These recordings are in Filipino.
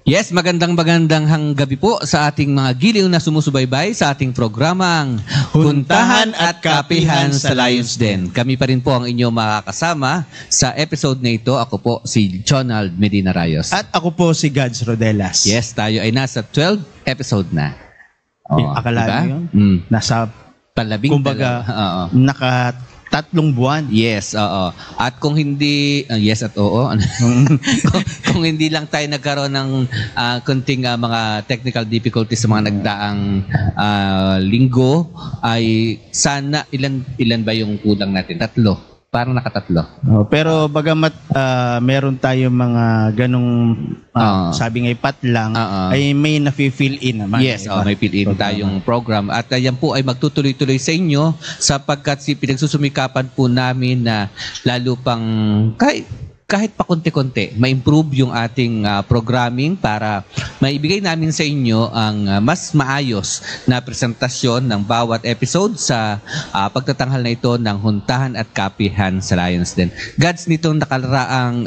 Yes, magandang gabi po sa ating mga giliw na sumusubaybay sa ating programang Huntahan at Kapihan sa Lions Den. Kami pa rin po ang inyong makakasama sa episode na ito. Ako po si Jonald Medina Rayos. At ako po si Gads Rodelas. Yes, tayo ay nasa 12 episode na. Akala diba? nyo yun? Nasa, palabing kumbaga, naka-3 buwan. Yes, oo. At kung hindi, yes at oo, kung hindi lang tayo nagkaroon ng kunting mga technical difficulties sa mga nagdaang linggo, ay sana, ilan ba yung kulang natin? 3. Parang naka-3. Pero bagamat meron tayong mga ganong sabi nga pat lang, ay may nafi-fill in naman. Yes, may fill in tayong program. At yan po ay magtutuloy-tuloy sa inyo sapagkat pinagsusumikapan po namin na lalo pang kahit pa konti-konti, ma-improve yung ating programming para maibigay namin sa inyo ang mas maayos na presentasyon ng bawat episode sa pagtatanghal na ito ng Huntahan at Kapihan sa Lions Den. Gads, nitong nakalaraang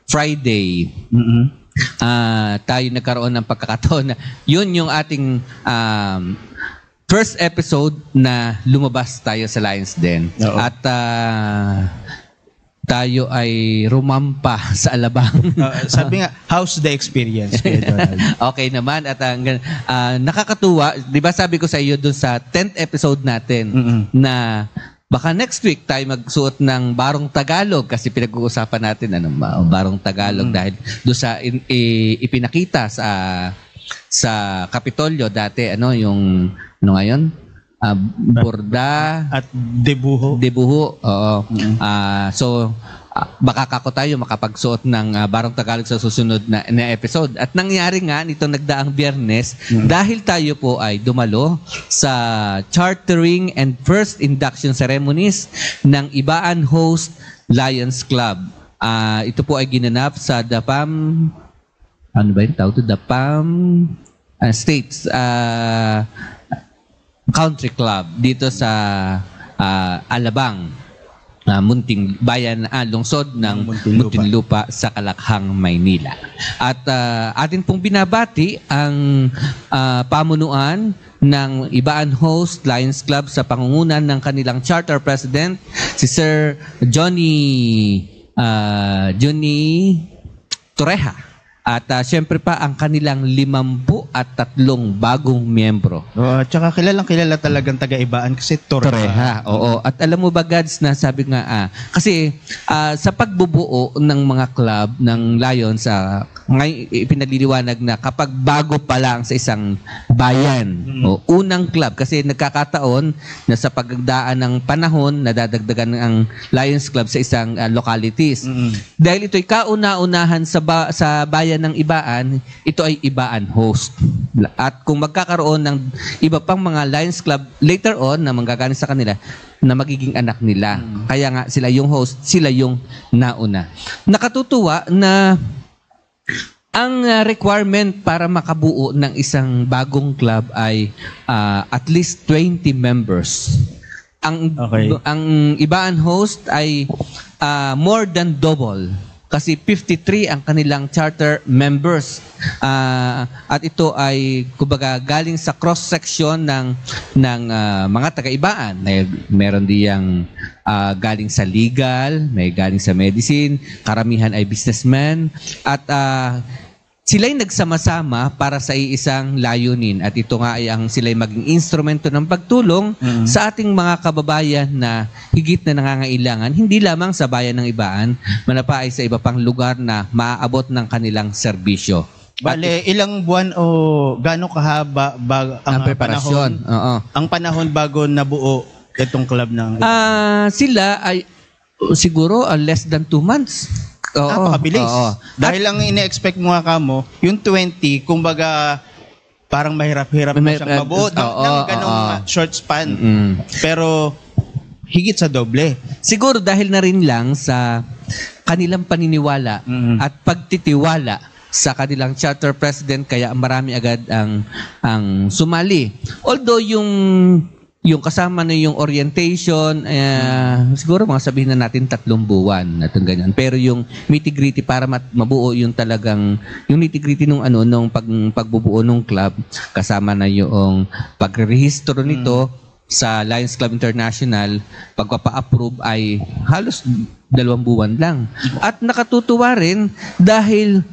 Friday, tayo nagkaroon ng pagkakataon na yun yung ating first episode na lumabas tayo sa Lions Den. At tayo ay rumampa sa Alabang. Sabi nga, how's the experience? Okay naman at nakakatuwa. 'Di ba sabi ko sa iyo doon sa 10th episode natin na baka next week tayo magsuot ng barong Tagalog kasi pinag-uusapan natin barong Tagalog dahil doon sa ipinakita sa Kapitolyo dati yung ngayon borda at debuho. Oo. So baka kako tayo makapagsuot ng barong Tagalog sa susunod na episode. At nangyari nga nitong nagdaang Biyernes dahil tayo po ay dumalo sa chartering and first induction ceremonies ng Ibaan Host Lions Club. Ito po ay ginanap sa DAPAM DAPAM States Country Club dito sa Alabang, munting bayan, lungsod ng Muntinlupa sa Kalakhang, Maynila. At atin pong binabati ang pamunuan ng Ibaan Host Lions Club sa pangungunan ng kanilang charter president, si Sir Johnny Torreja. At syempre pa ang kanilang 53 bagong miyembro. Tsaka kilala talagang taga-Ibaan kasi Torreja. Oo. At alam mo ba, Gads, na sabi nga, kasi sa pagbubuo ng mga club ng Lions, ngayon ipinaliliwanag na kapag bago pa lang sa isang bayan, o unang club, kasi nagkakataon na sa pagdaan ng panahon, nadadagdagan ang Lions Club sa isang localities. Dahil ito'y kauna-unahan sa bayan ng Ibaan, ito ay Ibaan Host. At kung magkakaroon ng iba pang mga Lions Club later on na manggagaling sa kanila, na magiging anak nila. Kaya nga sila yung host, sila yung nauna. Nakatutuwa na ang requirement para makabuo ng isang bagong club ay at least 20 members. Ang Ibaan Host ay more than double. Kasi 53 ang kanilang charter members. At ito ay kumbaga galing sa cross-section ng mga taga-Ibaan. Meron diyang galing sa legal, may galing sa medicine, karamihan ay businessmen. At sila'y nagsama-sama para sa iisang layunin. At ito nga ay sila'y maging instrumento ng pagtulong sa ating mga kababayan na higit na nangangailangan, hindi lamang sa bayan ng Ibaan, manapa ay sa iba pang lugar na maaabot ng kanilang serbisyo. Bale, ilang buwan o gaano kahaba ang preparasyon? Ang panahon bago nabuo itong club ng Ibaan? Sila ay siguro less than 2 months. Napakabilis. Dahil ang ine-expect mo nga mo, yung 20, kumbaga parang mahirap-hirap na siyang mabuo ng ganong short span. Pero higit sa doble. Siguro dahil na rin lang sa kanilang paniniwala at pagtitiwala sa kanilang charter president, kaya marami agad ang sumali. Although yung yung kasama na yung orientation, siguro mga sabihin na natin 3 buwan at ganyan. Pero yung nitty-gritty para mabuo yung talagang yung nitty-gritty nung pagbubuo ng club, kasama na yung pagrerehistro nito sa Lions Club International, pagpapa-approve ay halos 2 buwan lang. At nakatutuwa rin dahil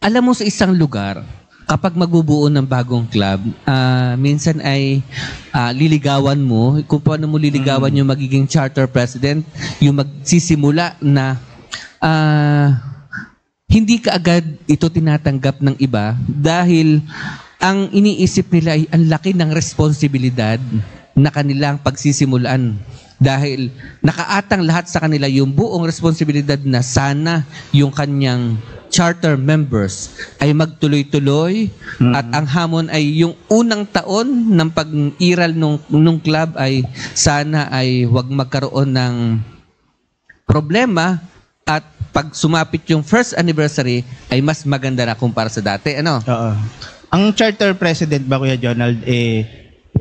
alam mo sa isang lugar, kapag magbubuo ng bagong club, minsan ay liligawan mo. Kung paano mo liligawan yung magiging charter president, yung magsisimula na hindi ka agad ito tinatanggap ng iba dahil ang iniisip nila ay ang laki ng responsibilidad na kanilang pagsisimulan. Dahil nakaatang lahat sa kanila yung buong responsibilidad na sana yung kanyang charter members ay magtuloy-tuloy at ang hamon ay yung unang taon ng pag-iral nung club ay sana ay wag magkaroon ng problema at pag sumapit yung first anniversary ay mas maganda na kumpara sa dati. Ano? Oo. Ang charter president ba, Kuya Jonald,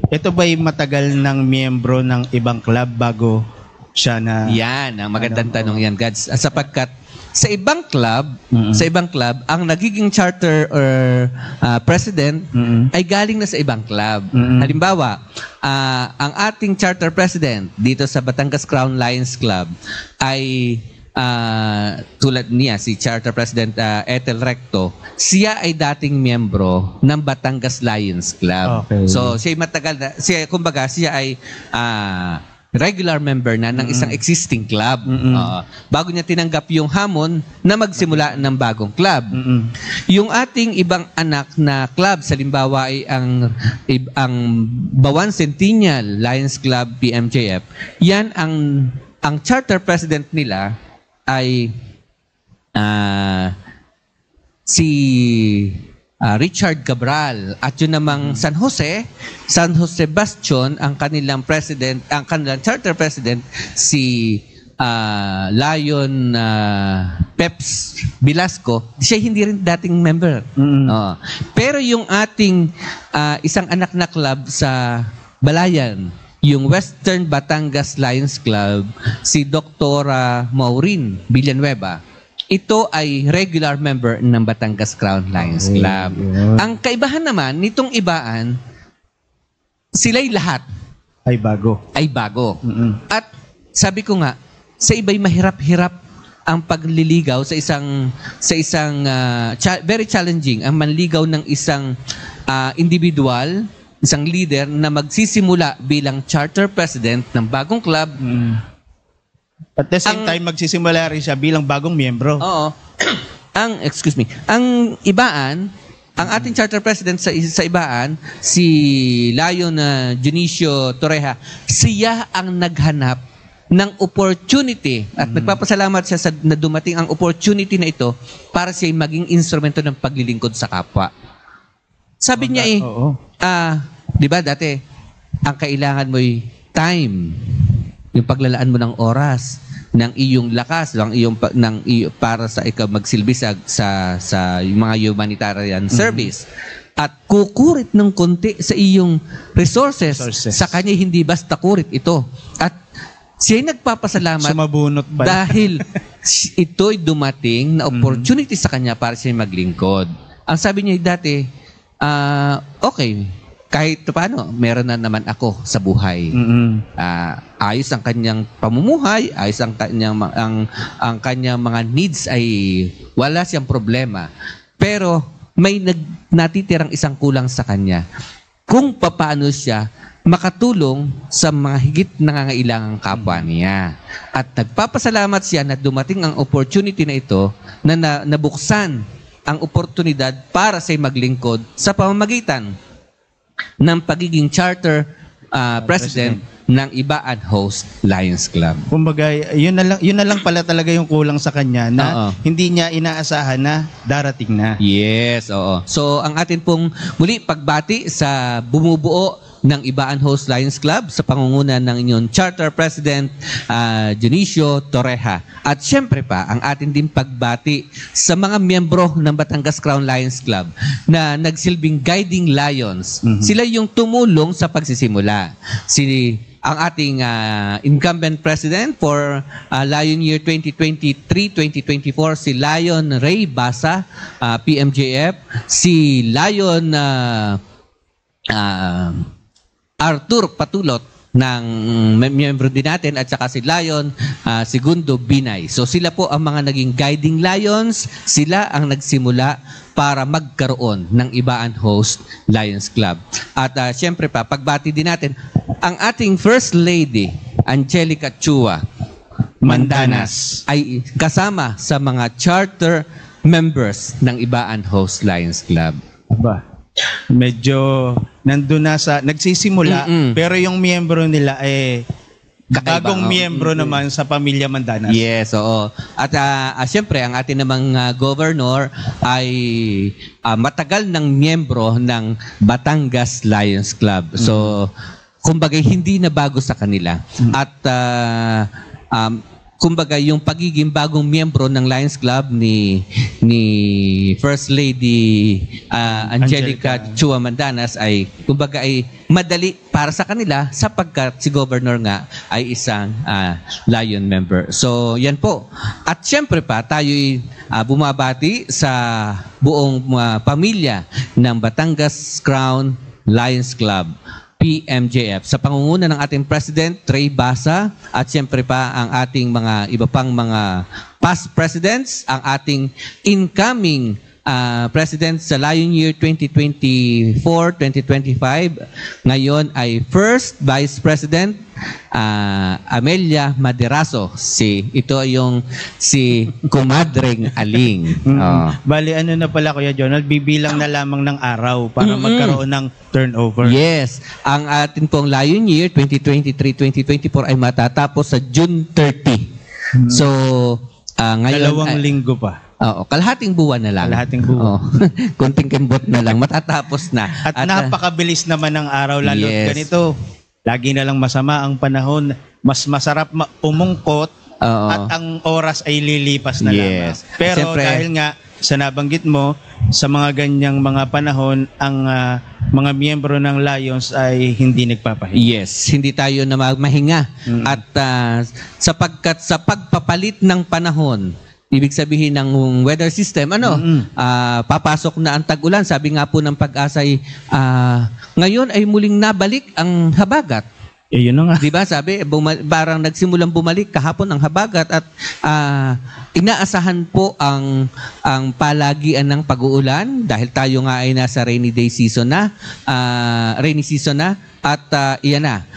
ito ba'y matagal ng miyembro ng ibang club bago siya na... Yan, ang magandang tanong yan, Gads. Sapagkat sa ibang club, ang nagiging charter or president ay galing na sa ibang club. Halimbawa, ang ating charter president dito sa Batangas Crown Lions Club ay tulad niya, si Charter President Ethel Recto, siya ay dating miyembro ng Batangas Lions Club. Okay. So, siya ay matagal na, kumbaga, siya ay regular member na ng isang existing club. Bago niya tinanggap yung hamon na magsimula ng bagong club. Yung ating ibang anak na club, sa limbawa ay ang Bawan Centennial Lions Club PMJF, yan ang charter president nila ay si Richard Cabral at yun namang San Jose Bastion, ang kanilang president, ang kanilang charter president si Lion Peps Velasco, siya hindi rin dating member. Pero yung ating isang anak na club sa Balayan, yung Western Batangas Lions Club, si Dr. Maureen Villanueva, ito ay regular member ng Batangas Crown Lions Club. Ang kaibahan naman nitong ibaan, sila'y lahat ay bago. At sabi ko nga, sa iba'y mahirap-hirap ang pagliligaw sa isang very challenging ang manligaw ng isang individual, isang leader na magsisimula bilang charter president ng bagong club. At the same time, magsisimula rin siya bilang bagong miyembro. Oo. Ang ibaan, ang ating charter president sa ibaan, si Lion Junicio Torreja, siya ang naghanap ng opportunity at nagpapasalamat siya na dumating ang opportunity na ito para siya maging instrumento ng paglilingkod sa kapwa. Sabi niya di ba dati, ang kailangan mo'y time, yung paglalaan mo ng oras, ng iyong lakas, para sa ikaw magsilbi sa mga humanitarian service. At kukurit ng konti sa iyong resources. Sa kanya hindi basta kurit ito. At siya'y nagpapasalamat sumabunot pala. Dahil ito'y dumating na opportunity sa kanya para siya'y maglingkod. Ang sabi niya dati, okay, kahit paano, meron na naman ako sa buhay. Ayos ang kanyang pamumuhay, ayos ang kanyang mga needs ay wala siyang problema. Pero may natitirang isang kulang sa kanya. Kung paano siya makatulong sa mga higit nangangailangang kapwa niya. At nagpapasalamat siya na dumating ang opportunity na ito na nabuksan ang oportunidad para siya'y maglingkod sa pamamagitan ng pagiging charter president ng Ibaan Host Lions Club. Kumbaga, yun na lang pala talaga yung kulang sa kanya na hindi niya inaasahan na darating na. Yes, oo. So, ang atin pong muli pagbati sa bumubuo ng Ibaan Host Lions Club sa pangunguna ng inyong Charter President Dionisio Torreja. At syempre pa, ang atin din pagbati sa mga miyembro ng Batangas Crown Lions Club na nagsilbing guiding lions. Sila yung tumulong sa pagsisimula. Ang ating incumbent president for Lion Year 2023-2024, si Lion Ray Basa, PMJF, si Lion Arthur Patulot ng miyembro din natin, at saka si Lion Segundo Binay. So sila po ang mga naging guiding lions, sila ang nagsimula para magkaroon ng Ibaan Host Lions Club. At syempre pa, pagbati din natin ang ating First Lady, Angelica Chua Mandanas, ay kasama sa mga charter members ng Ibaan Host Lions Club. Aba, medyo nandun na sa nagsisimula, pero yung miyembro nila bagong miyembro naman sa pamilya Mandanas. Yes, oo. At siyempre, ang ating namang governor ay matagal ng miyembro ng Batangas Lions Club. So, kumbaga, hindi na bago sa kanila. At kumbaga, yung pagiging bagong miyembro ng Lions Club ni First Lady Angelica Chua Mandanas ay kumbaga ay madali para sa kanila sapagkat si Governor nga ay isang Lion member. So, yan po. At syempre pa, tayo'y bumabati sa buong pamilya ng Batangas Crown Lions Club, PMJF, sa pangunguna ng ating President Ray Basa, at siyempre pa ang ating mga iba pang mga past presidents, ang ating incoming President sa Lion Year 2024-2025. Ngayon ay First Vice President Amelia Maderazo. Ito yung si Kumadring Aling. Bali, ano na pala, Kuya Jonald, bibilang na lamang ng araw para magkaroon ng turnover. Yes. Ang atin pong Lion Year 2023-2024 ay matatapos sa June 30. So, ngayon 2 linggo pa. Oo, kalahating buwan na lang. Kalahating buwan. Kunting kembot na lang, matatapos na. At napakabilis naman ng araw, lalo ganito. Lagi na lang masama ang panahon. Mas masarap umungkot at ang oras ay lilipas na lang. Pero siyempre, dahil nga sa nabanggit mo, sa mga ganyang mga panahon, ang mga miyembro ng Lions ay hindi nagpapahinga. Yes, hindi tayo na mahinga. At sapagkat sa pagpapalit ng panahon, ibig sabihin ng weather system, papasok na ang tag-ulan. Sabi nga po ng Pag-asa ngayon ay muling nabalik ang habagat. Yun na nga. Diba sabi, parang nagsimulang bumalik kahapon ang habagat at inaasahan po ang palagian ng pag-uulan dahil tayo nga ay nasa rainy season na at iyan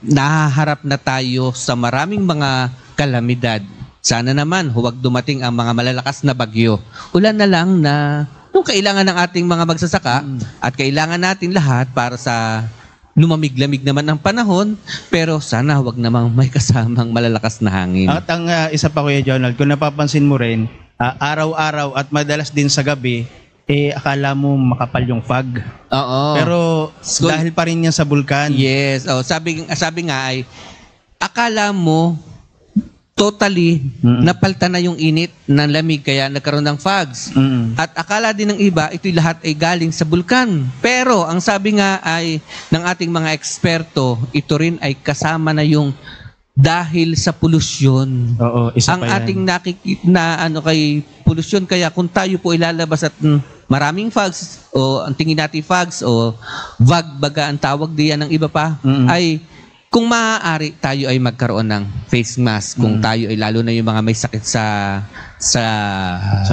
nahaharap na tayo sa maraming mga kalamidad. Sana naman huwag dumating ang mga malalakas na bagyo. Ulan na lang na kailangan ng ating mga magsasaka at kailangan natin lahat para sa lumamig-lamig naman ang panahon, pero sana huwag namang may kasamang malalakas na hangin. At ang isa pa, Kuya Jonald, kung napapansin mo rin, araw-araw at madalas din sa gabi, akala mo makapal yung fog. Oo. Pero dahil pa rin yan sa bulkan. Yes. Sabi nga ay, akala mo totally napalta na yung init ng lamig kaya nagkaroon ng fogs. At akala din ng iba, ito'y lahat ay galing sa bulkan. Pero ang sabi nga ay ng ating mga eksperto, ito rin ay kasama na yung dahil sa polusyon. Oo, isa ang pa yan. ating nakikita kay polusyon, kaya kung tayo po ilalabas at maraming fogs o ang tingin natin fogs o baga ang tawag diyan ng iba pa ay kung maaari tayo ay magkaroon ng face mask kung tayo ay lalo na yung mga may sakit sa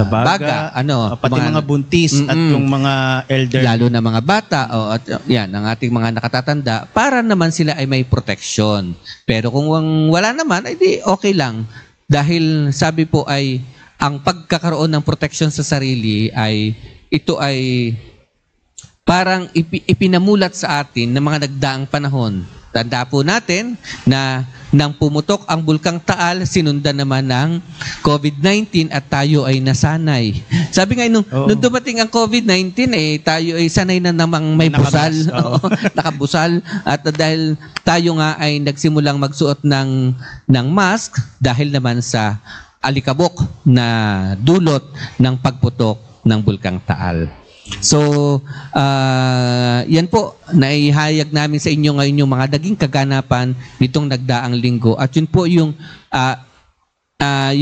baga, pati mga buntis at yung mga elder, lalo na mga bata at yan ang ating mga nakatatanda, para naman sila ay may protection. Pero kung wala naman ay di okay lang, dahil sabi po ay ang pagkakaroon ng protection sa sarili ay ito ay parang ipinamulat sa atin ng mga nagdaang panahon tanda po natin na nang pumutok ang Bulkang Taal, sinundan naman ng COVID-19 at tayo ay nasanay. Sabi nga, nung dumating ang COVID-19, tayo ay sanay na namang may busal. Nakabusal. At dahil tayo nga ay nagsimulang magsuot ng mask dahil naman sa alikabok na dulot ng pagputok ng Bulkang Taal. So, yan po, naihayag namin sa inyo ngayon yung mga naging kaganapan nitong nagdaang linggo. At yun po yung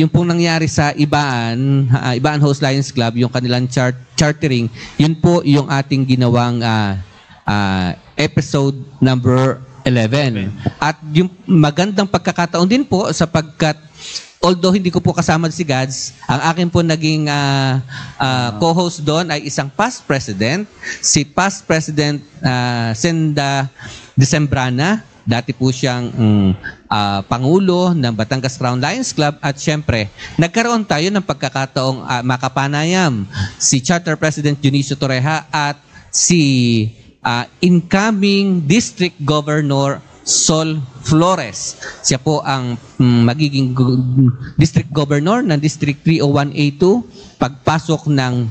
pong nangyari sa Ibaan Host Lions Club, yung kanilang chartering, yun po yung ating ginawang episode number 11. At yung magandang pagkakataon din po sapagkat although hindi ko po kasama si Gads, ang akin po naging co-host doon ay isang past president, si past president Senda Decembrana. Dati po siyang pangulo ng Batangas Crown Lions Club at syempre, nagkaroon tayo ng pagkakataong makapanayam si Charter President Dionisio Torreja at si incoming District Governor Sol Flores. Siya po ang magiging District Governor ng District 301A2 pagpasok ng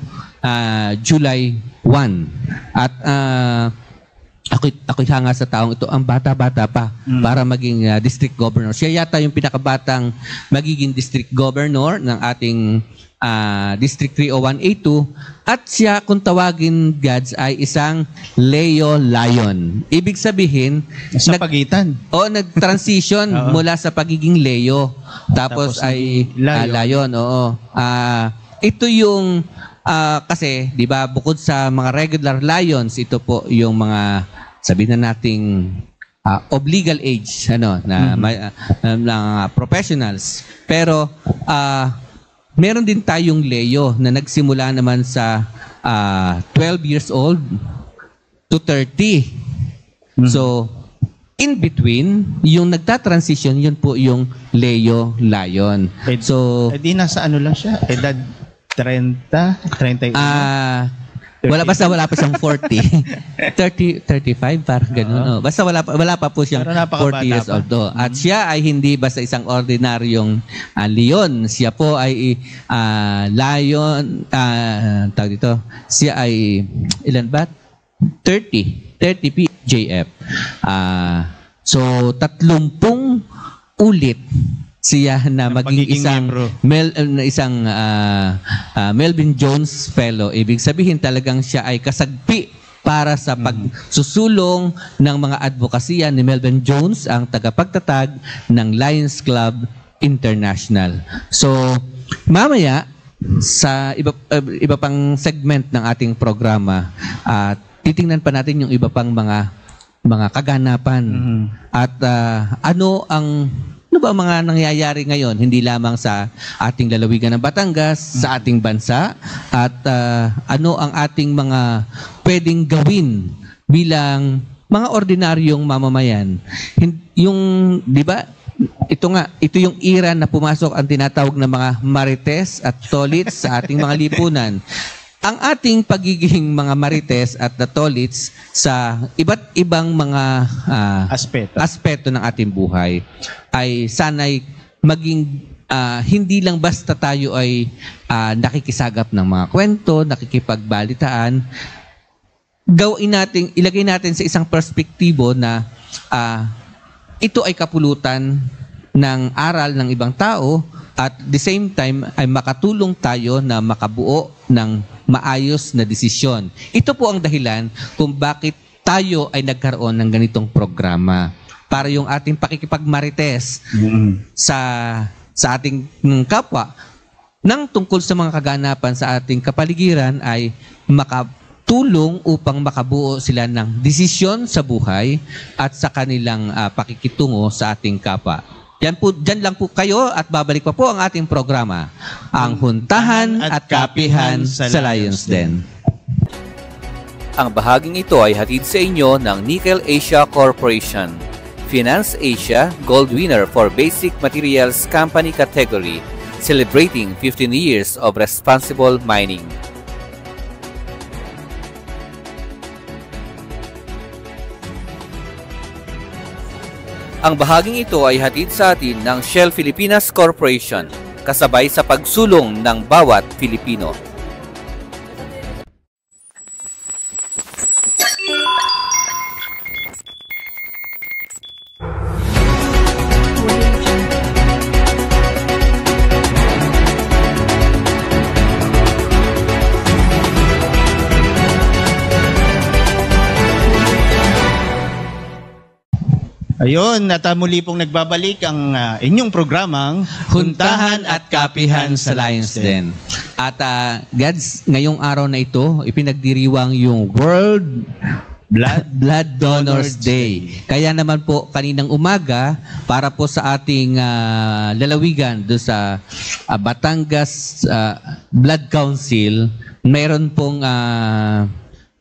July 1. At ako'y hanga sa taong ito, ang bata-bata pa para maging District Governor. Siya yata yung pinakabatang magiging District Governor ng ating District 301A2 at siya, kung tawagin Gads, ay isang Leo Lion. Ibig sabihin, sa pagitan. Nag-transition mula sa pagiging Leo tapos ay Lion. Ito yung kasi, di ba, bukod sa mga regular lions, ito po yung mga, sabihin na nating of legal age, na professionals. Pero, meron din tayong Leo na nagsimula naman sa 12 years old to 30. So, in between, yung nagta-transition, yun po yung Leo Lion. So, di nasa ano lang siya? Edad 30, 31? wala pa siyang 40. 35 parang gano'n. Basta wala pa po siyang 40 years old. At siya ay hindi basta isang ordinaryong leon. Siya po ay lion, tawag dito. Siya ay ilan ba? 30 PJF. So 30 ulit siya na maging isang Melvin Jones Fellow. Ibig sabihin talagang siya ay kasagpi para sa pagsusulong ng mga advokasya ni Melvin Jones, ang tagapagtatag ng Lions Club International. So, mamaya sa iba pang segment ng ating programa, titingnan pa natin yung iba pang mga kaganapan. At ano ba ang mga nangyayari ngayon, hindi lamang sa ating lalawigan ng Batangas, sa ating bansa, at ano ang ating mga pwedeng gawin bilang mga ordinaryong mamamayan. Yung, di ba, ito yung era na pumasok ang tinatawag na mga marites at tolits sa ating mga lipunan. Ang ating pagiging mga marites at tolits sa iba't ibang mga aspeto ng ating buhay ay sana'y maging hindi lang basta tayo ay nakikisagap ng mga kwento, nakikipagbalitaan. Ilagay natin sa isang perspektibo na ito ay kapulutan ng aral ng ibang tao at the same time ay makatulong tayo na makabuo ng maayos na desisyon. Ito po ang dahilan kung bakit tayo ay nagkaroon ng ganitong programa para yung ating pakikipagmarites sa ating kapwa nang tungkol sa mga kaganapan sa ating kapaligiran ay makatulong upang makabuo sila ng desisyon sa buhay at sa kanilang pakikitungo sa ating kapwa. Diyan lang po kayo at babalik pa po ang ating programa, ang Huntahan at Kapihan sa Lions Den. Ang bahaging ito ay hatid sa inyo ng Nickel Asia Corporation, Finance Asia Gold Winner for Basic Materials Company Category, celebrating 15 years of responsible mining. Ang bahaging ito ay hatid sa atin ng Shell Filipinas Corporation, kasabay sa pagsulong ng bawat Pilipino. Ayun, at muli pong nagbabalik ang inyong programang Huntahan at Kapihan sa Lions Den. At Gads, ngayong araw na ito, ipinagdiriwang yung World Blood Donors Day. Kaya naman po kaninang umaga, para po sa ating lalawigan do sa Batangas Blood Council, mayroon pong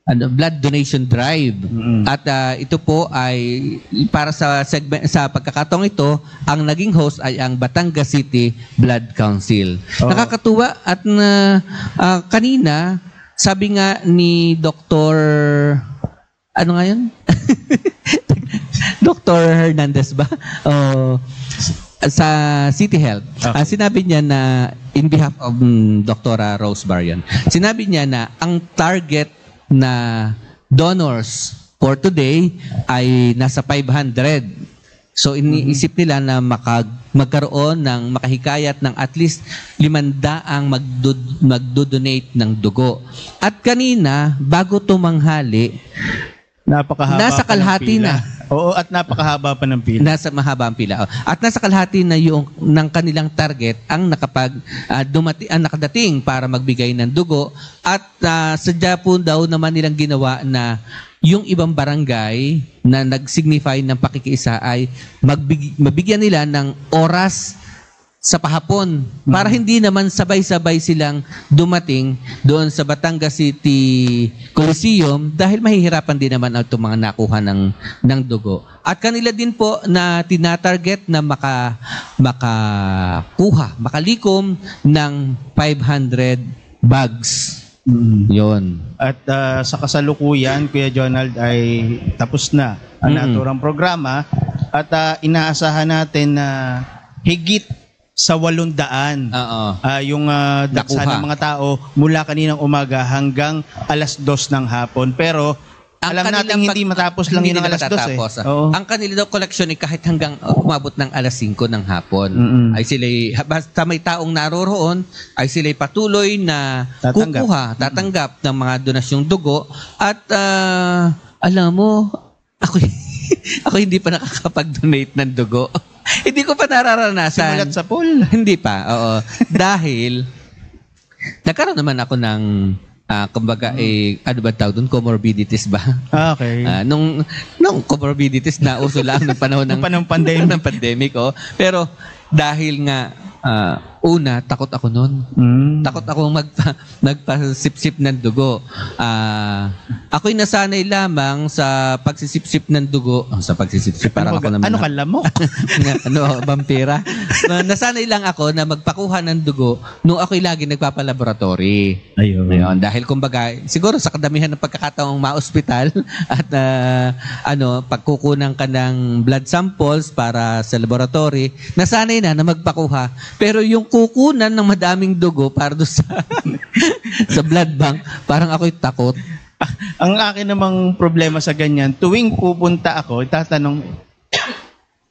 blood donation drive. At ito po ay para sa sa pagkakataong ito, ang naging host ay ang Batangas City Blood Council. Nakakatuwa at kanina sabi nga ni Dr. ano nga yun? Dr. Hernandez ba? Sa City Health. Okay. Sinabi niya na in behalf of Dr. Rose Barian, sinabi niya na ang target na donors for today ay nasa 500. So iniisip nila na magkaroon ng makahikayat ng at least 500 magdo-donate ng dugo. At kanina, bago tumanghali, nasa kalahati na. Oo, at napakahaba pa ng pila. Nasa mahaba ang pila. At nasa kalahati na yung ng kanilang target ang nakadating para magbigay ng dugo. At sadya po daw naman nilang ginawa na yung ibang barangay na nag-signify ng pakikiisa ay mabigyan nila ng oras sa pahapon para hindi naman sabay-sabay silang dumating doon sa Batangas City Coliseum dahil mahihirapan din naman itong mga nakuha ng dugo. At kanila din po na tinatarget na makalikom ng 500 bags. Yon. At sa kasalukuyan, Kuya Jonald, ay tapos na ang naturang programa at inaasahan natin na higit sa 800 yung daksa ng mga tao mula kaninang umaga hanggang 2:00 ng hapon. Pero alam natin hindi matapos lang yun ng 2:00 Ang kanila daw collection ay kahit hanggang umabot ng 5:00 ng hapon. Ay sila'y, basta may taong naroroon, ay sila'y patuloy na tatanggap ng mga donasyong dugo. At alam mo, ako hindi pa nakakapag-donate ng dugo. Hindi ko pa nararanasan. Simulat sa pool? Hindi pa, oo. Dahil, nagkaroon naman ako ng, kumbaga, ano ba tawag doon? Comorbidities ba? Okay. Nung comorbidities na uso lang ng panahon ng pandemic. Pero, dahil nga, una, takot ako noon. Takot ako magpasipsip ng dugo. Ako'y nasanay lamang sa pagsisipsip ng dugo. Sa pagsisipsip, parang ako naman. Ano ka lamok? Vampira. Nasanay lang ako na magpakuha ng dugo nung ako'y lagi nagpapalaboratory. Ayun. Dahil kumbaga, siguro sa kadamihan ng pagkakataong ma-hospital at pagkukunan ka ng blood samples para sa laboratory, nasanay na magpakuha. Pero yung kukunan ng madaming dugo para doon sa blood bank, parang ako'y takot. Ang akin namang problema sa ganyan, tuwing pupunta ako, tatanong,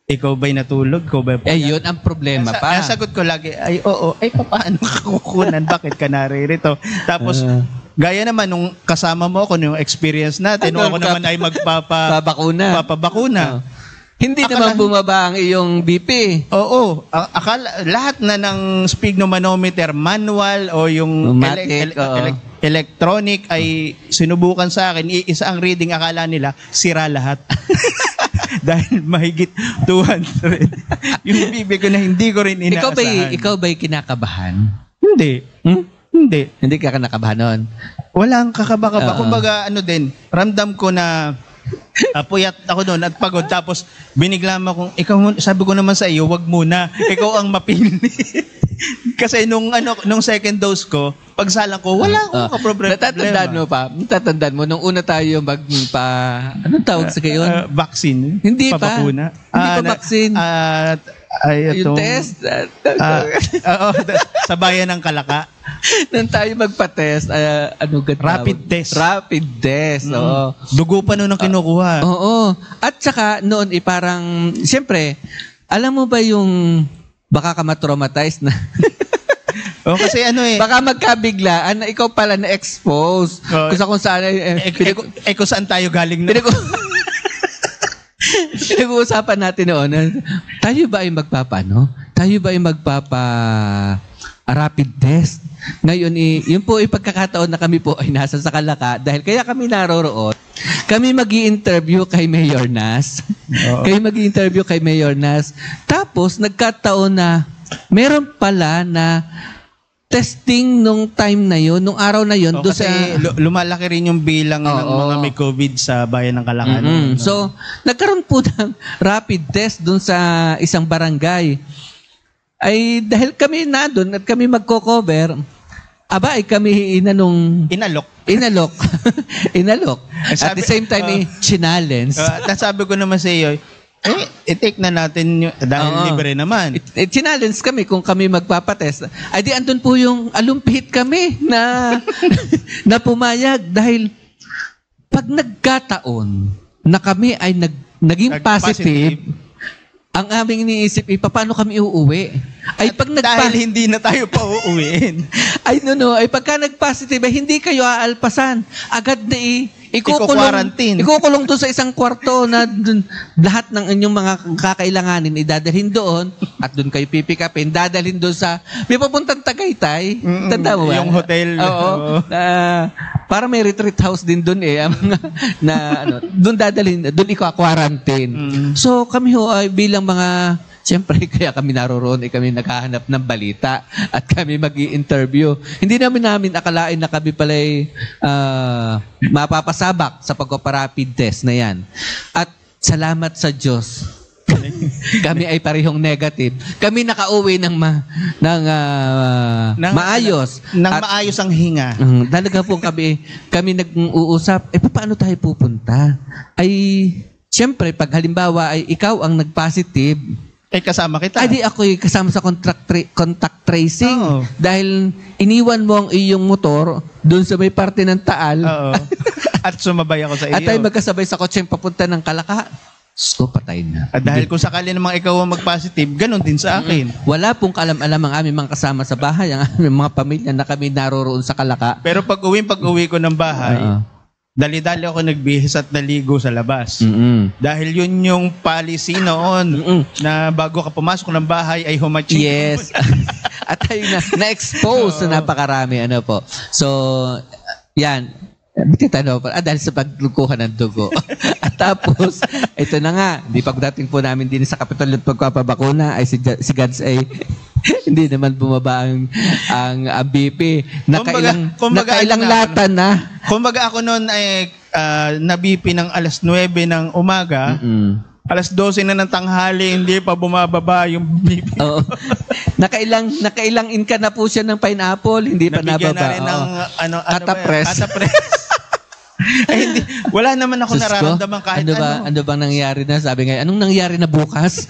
ikaw ba'y natulog? Ikaw ba'y yun ang problema pa. Ang sagot ko lagi, ay oo, paano ka kukunan? Bakit ka naririto? Tapos, gaya naman nung kasama mo ako, nung experience natin, nung ako naman ay papabakuna. Hindi naman bumaba ang iyong BP. Oo. Akala, lahat na ng sphygmomanometer, manual o yung electronic ay sinubukan sa akin. Isa ang reading, akala nila, sira lahat. Dahil mahigit 200. Yung BP ko na hindi ko rin inaasahan. Ikaw ba'y kinakabahan? Hindi. Hindi. Hindi ka kinakabahan nun? Walang kakaba-kaba. Kumbaga, ramdam ko na puyat ako doon at pagod. Tapos binigla mo akong, sabi ko naman sa iyo, wag muna. Ikaw ang mapili. Kasi nung second dose ko, pagsalang ko, wala akong kaproblema. Natatandaan mo, nung una tayo anong tawag sa gayon? Vaccine. Hindi pa. Pabakuna. Hindi pa vaccine. Yung test. Sa bayan ng Kalaka. Nung tayo magpa-test, Rapid test. Rapid test, oo. Dugo pa noon ang kinukuha. Oo. At saka noon, parang, siyempre, alam mo ba yung baka ka matraumatize na? Kasi baka magkabiglaan na ikaw pala na-expose. Kung saan, kung saan tayo galing na. Pinag-uusapan natin noon, tayo ba ay Tayo ba ay rapid test? Ngayon, yun po ay pagkakataon na kami po ay nasa sa Kalaka dahil kaya kami naroroon. Kami mag-i-interview kay Mayor Nas. Tapos, nagkataon na meron pala na testing nung time na yun, nung araw na yun. Kasi lumalaki rin yung bilang ng mga may COVID sa bayan ng Kalaka. So, nagkaroon po ng rapid test dun sa isang barangay. Ay dahil kami nandun at kami magko-cover, ay kami inalok. At the same time, challenge. Sabi ko naman sa iyo, i-take na natin dahil libre naman. Challenge kami kung kami magpapatest. Ay di andun po yung alumpihit kami na pumayag dahil pag nagkataon na kami ay naging positive, ang aming iniisip, paano kami uuwi? Dahil hindi na tayo pa uuwiin. Pagka nag-positive, hindi kayo aalpasan. Agad na ikukulong doon sa isang kwarto na lahat ng inyong mga kakailanganin idadalhin doon at doon kayo pipikapin. Dadalhin doon sa may papuntang Tagaytay. Tanda mo ba? Yung hotel. Oo. Para may retreat house din doon doon dadalhin, doon ika-quarantine. So kami ay bilang mga siyempre, kaya kami naroroon, kami naghahanap ng balita at kami mag-i-interview. Hindi namin akalain na kami pala'y mapapasabak sa pagpaparapid test na yan. At salamat sa Diyos. Kami ay parehong negative. Kami nakauwi ng maayos. Maayos ang hinga. Talaga po kami nag-uusap, paano tayo pupunta? Siyempre, pag halimbawa ay ikaw ang nag-positive, kasama kita. Di ako'y kasama sa contact tracing. Dahil iniwan mo ang iyong motor doon sa may parte ng Taal. At sumabay ako sa iyo. At tayo magkasabay sa kotseng papunta ng Kalaka. So, patay na. Dahil kung sakali namang ikaw ang mag-positive, ganun din sa akin. Wala pong kaalam-alam ang aming mga kasama sa bahay, ang aming mga pamilya na kami naroroon sa Kalaka. Pero pag uwi ko ng bahay, dali-dali ako nagbihis at naligo sa labas. Dahil yun yung policy noon na bago ka pumasok ng bahay ay humaching. Yes. At tayo na-expose na napakarami. So, yan. Dahil sa paglukuhan ng dugo. At tapos, ito na nga, di pagdating po namin din sa Kapitolyo at pagpapabakuna, ay si Gads ay hindi naman bumaba ang BP. Nakailang lata na. Kumbaga ako noon ay na-BP ng alas 9 ng umaga. Alas 12 na ng tanghali, hindi pa bumababa yung BP. Oo. Nakailang in ka na po siya ng pineapple, hindi pa nababa. Nabigyan na rin ng Atapres. Hindi, wala naman ako nararamdaman kahit ano bang nangyari na? Sabi nga, anong nangyari na bukas?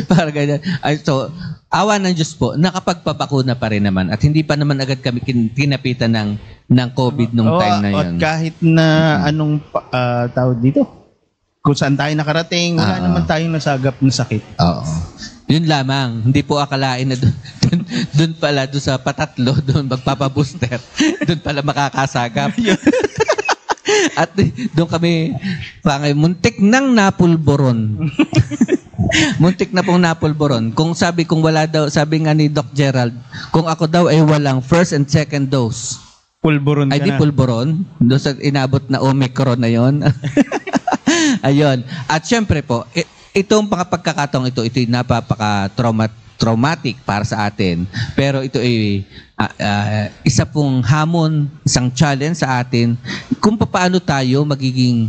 Para ganyan. So, awa ng Diyos po, nakapagpapakuna pa rin naman at hindi pa naman agad kami kinapitan ng COVID nung time na yun. At kahit na anong tawag dito, kung saan tayo nakarating, wala naman tayong nasagap na sakit. Oo. Yun lamang. Hindi po akalain na doon pala, doon sa patatlo, doon magpapabooster, doon pala makakasagap. At doon kami, muntik nang napulboron. Muntik na pong napulboron. Kung wala daw, sabi nga ni Doc Gerald, kung ako daw ay walang first and second dose, pulboron ka ay di pulboron. Doon sa inabot na Omicron na yon. Ayun. At syempre po, itong pagkakataong ito'y napaka-traumatic para sa atin. Pero ito ay isa pong hamon, isang challenge sa atin kung paano tayo magiging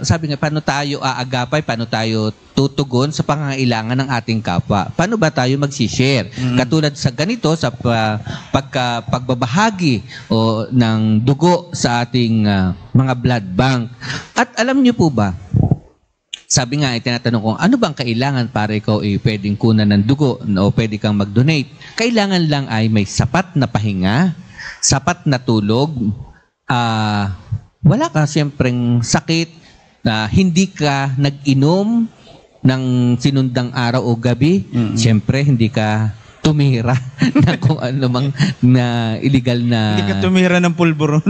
sabi nga, paano tayo aagapay, paano tayo tutugon sa pangangailangan ng ating kapwa? Paano ba tayo mag-share? Katulad sa ganito, sa pagbabahagi ng dugo sa ating mga blood bank. At alam niyo po ba, sabi nga, tinatanong ko, ano bang kailangan para ikaw pwedeng kunan ng dugo o pwede kang mag-donate? Kailangan lang ay may sapat na pahinga, sapat na tulog, wala ka siyempreng sakit, hindi ka nag-inom ng sinundang araw o gabi, siyempre hindi ka tumira ng kung ano mang na illegal na... Hindi ka tumira ng pulburon.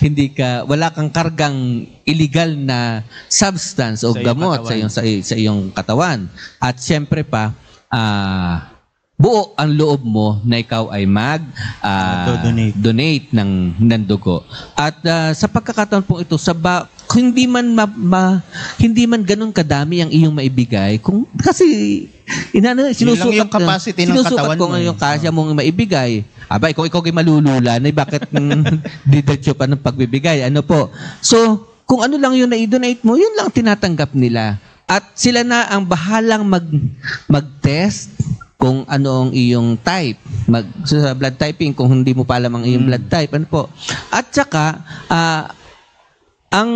hindi ka, wala kang kargang illegal na substance o gamot sa iyong katawan. At siyempre pa, buo ang loob mo na ikaw ay donate ng dugo. At sa pagkakataon po ito, hindi man ganun kadami ang iyong maibigay, kasi sinusukat yung capacity ng katawan kung yung kasya mong maibigay. Abay, kung ikaw ay malululan, bakit diretso pa ng pagbibigay? Ano po? So, kung ano lang yung na-donate mo, yun lang tinatanggap nila. At sila na ang bahalang mag-test kung ano ang iyong type. Sa blood typing, kung hindi mo pa alam ang iyong blood type. Ano po? At saka, ang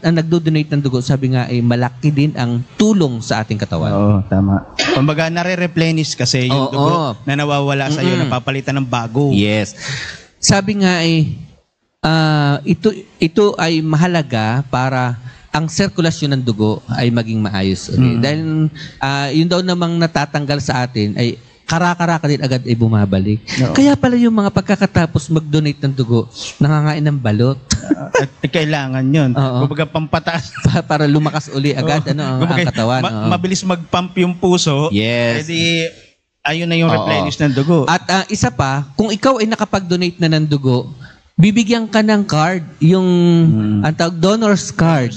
nagdo-donate ng dugo, sabi nga, malaki din ang tulong sa ating katawan. Oo, tama. Kumbaga, nare-replenish kasi yung dugo na nawawala sa iyo, napapalitan ng bago. Yes. Sabi nga ito ay mahalaga para ang sirkulasyon ng dugo ay maging maayos. Dahil yun daw namang natatanggal sa atin ay kara-kara din agad ay bumabalik. No. Kaya pala yung mga pagkakatapos mag-donate ng dugo, nangangain ng balot. At kailangan yun. Kumbaga pampataas. Para lumakas uli agad ang katawan. Mabilis mag-pump yung puso. Yes. Edi, ayun na yung replenish ng dugo. At isa pa, kung ikaw ay nakapag-donate na ng dugo, bibigyan ka ng card, yung ang tawag donor's card.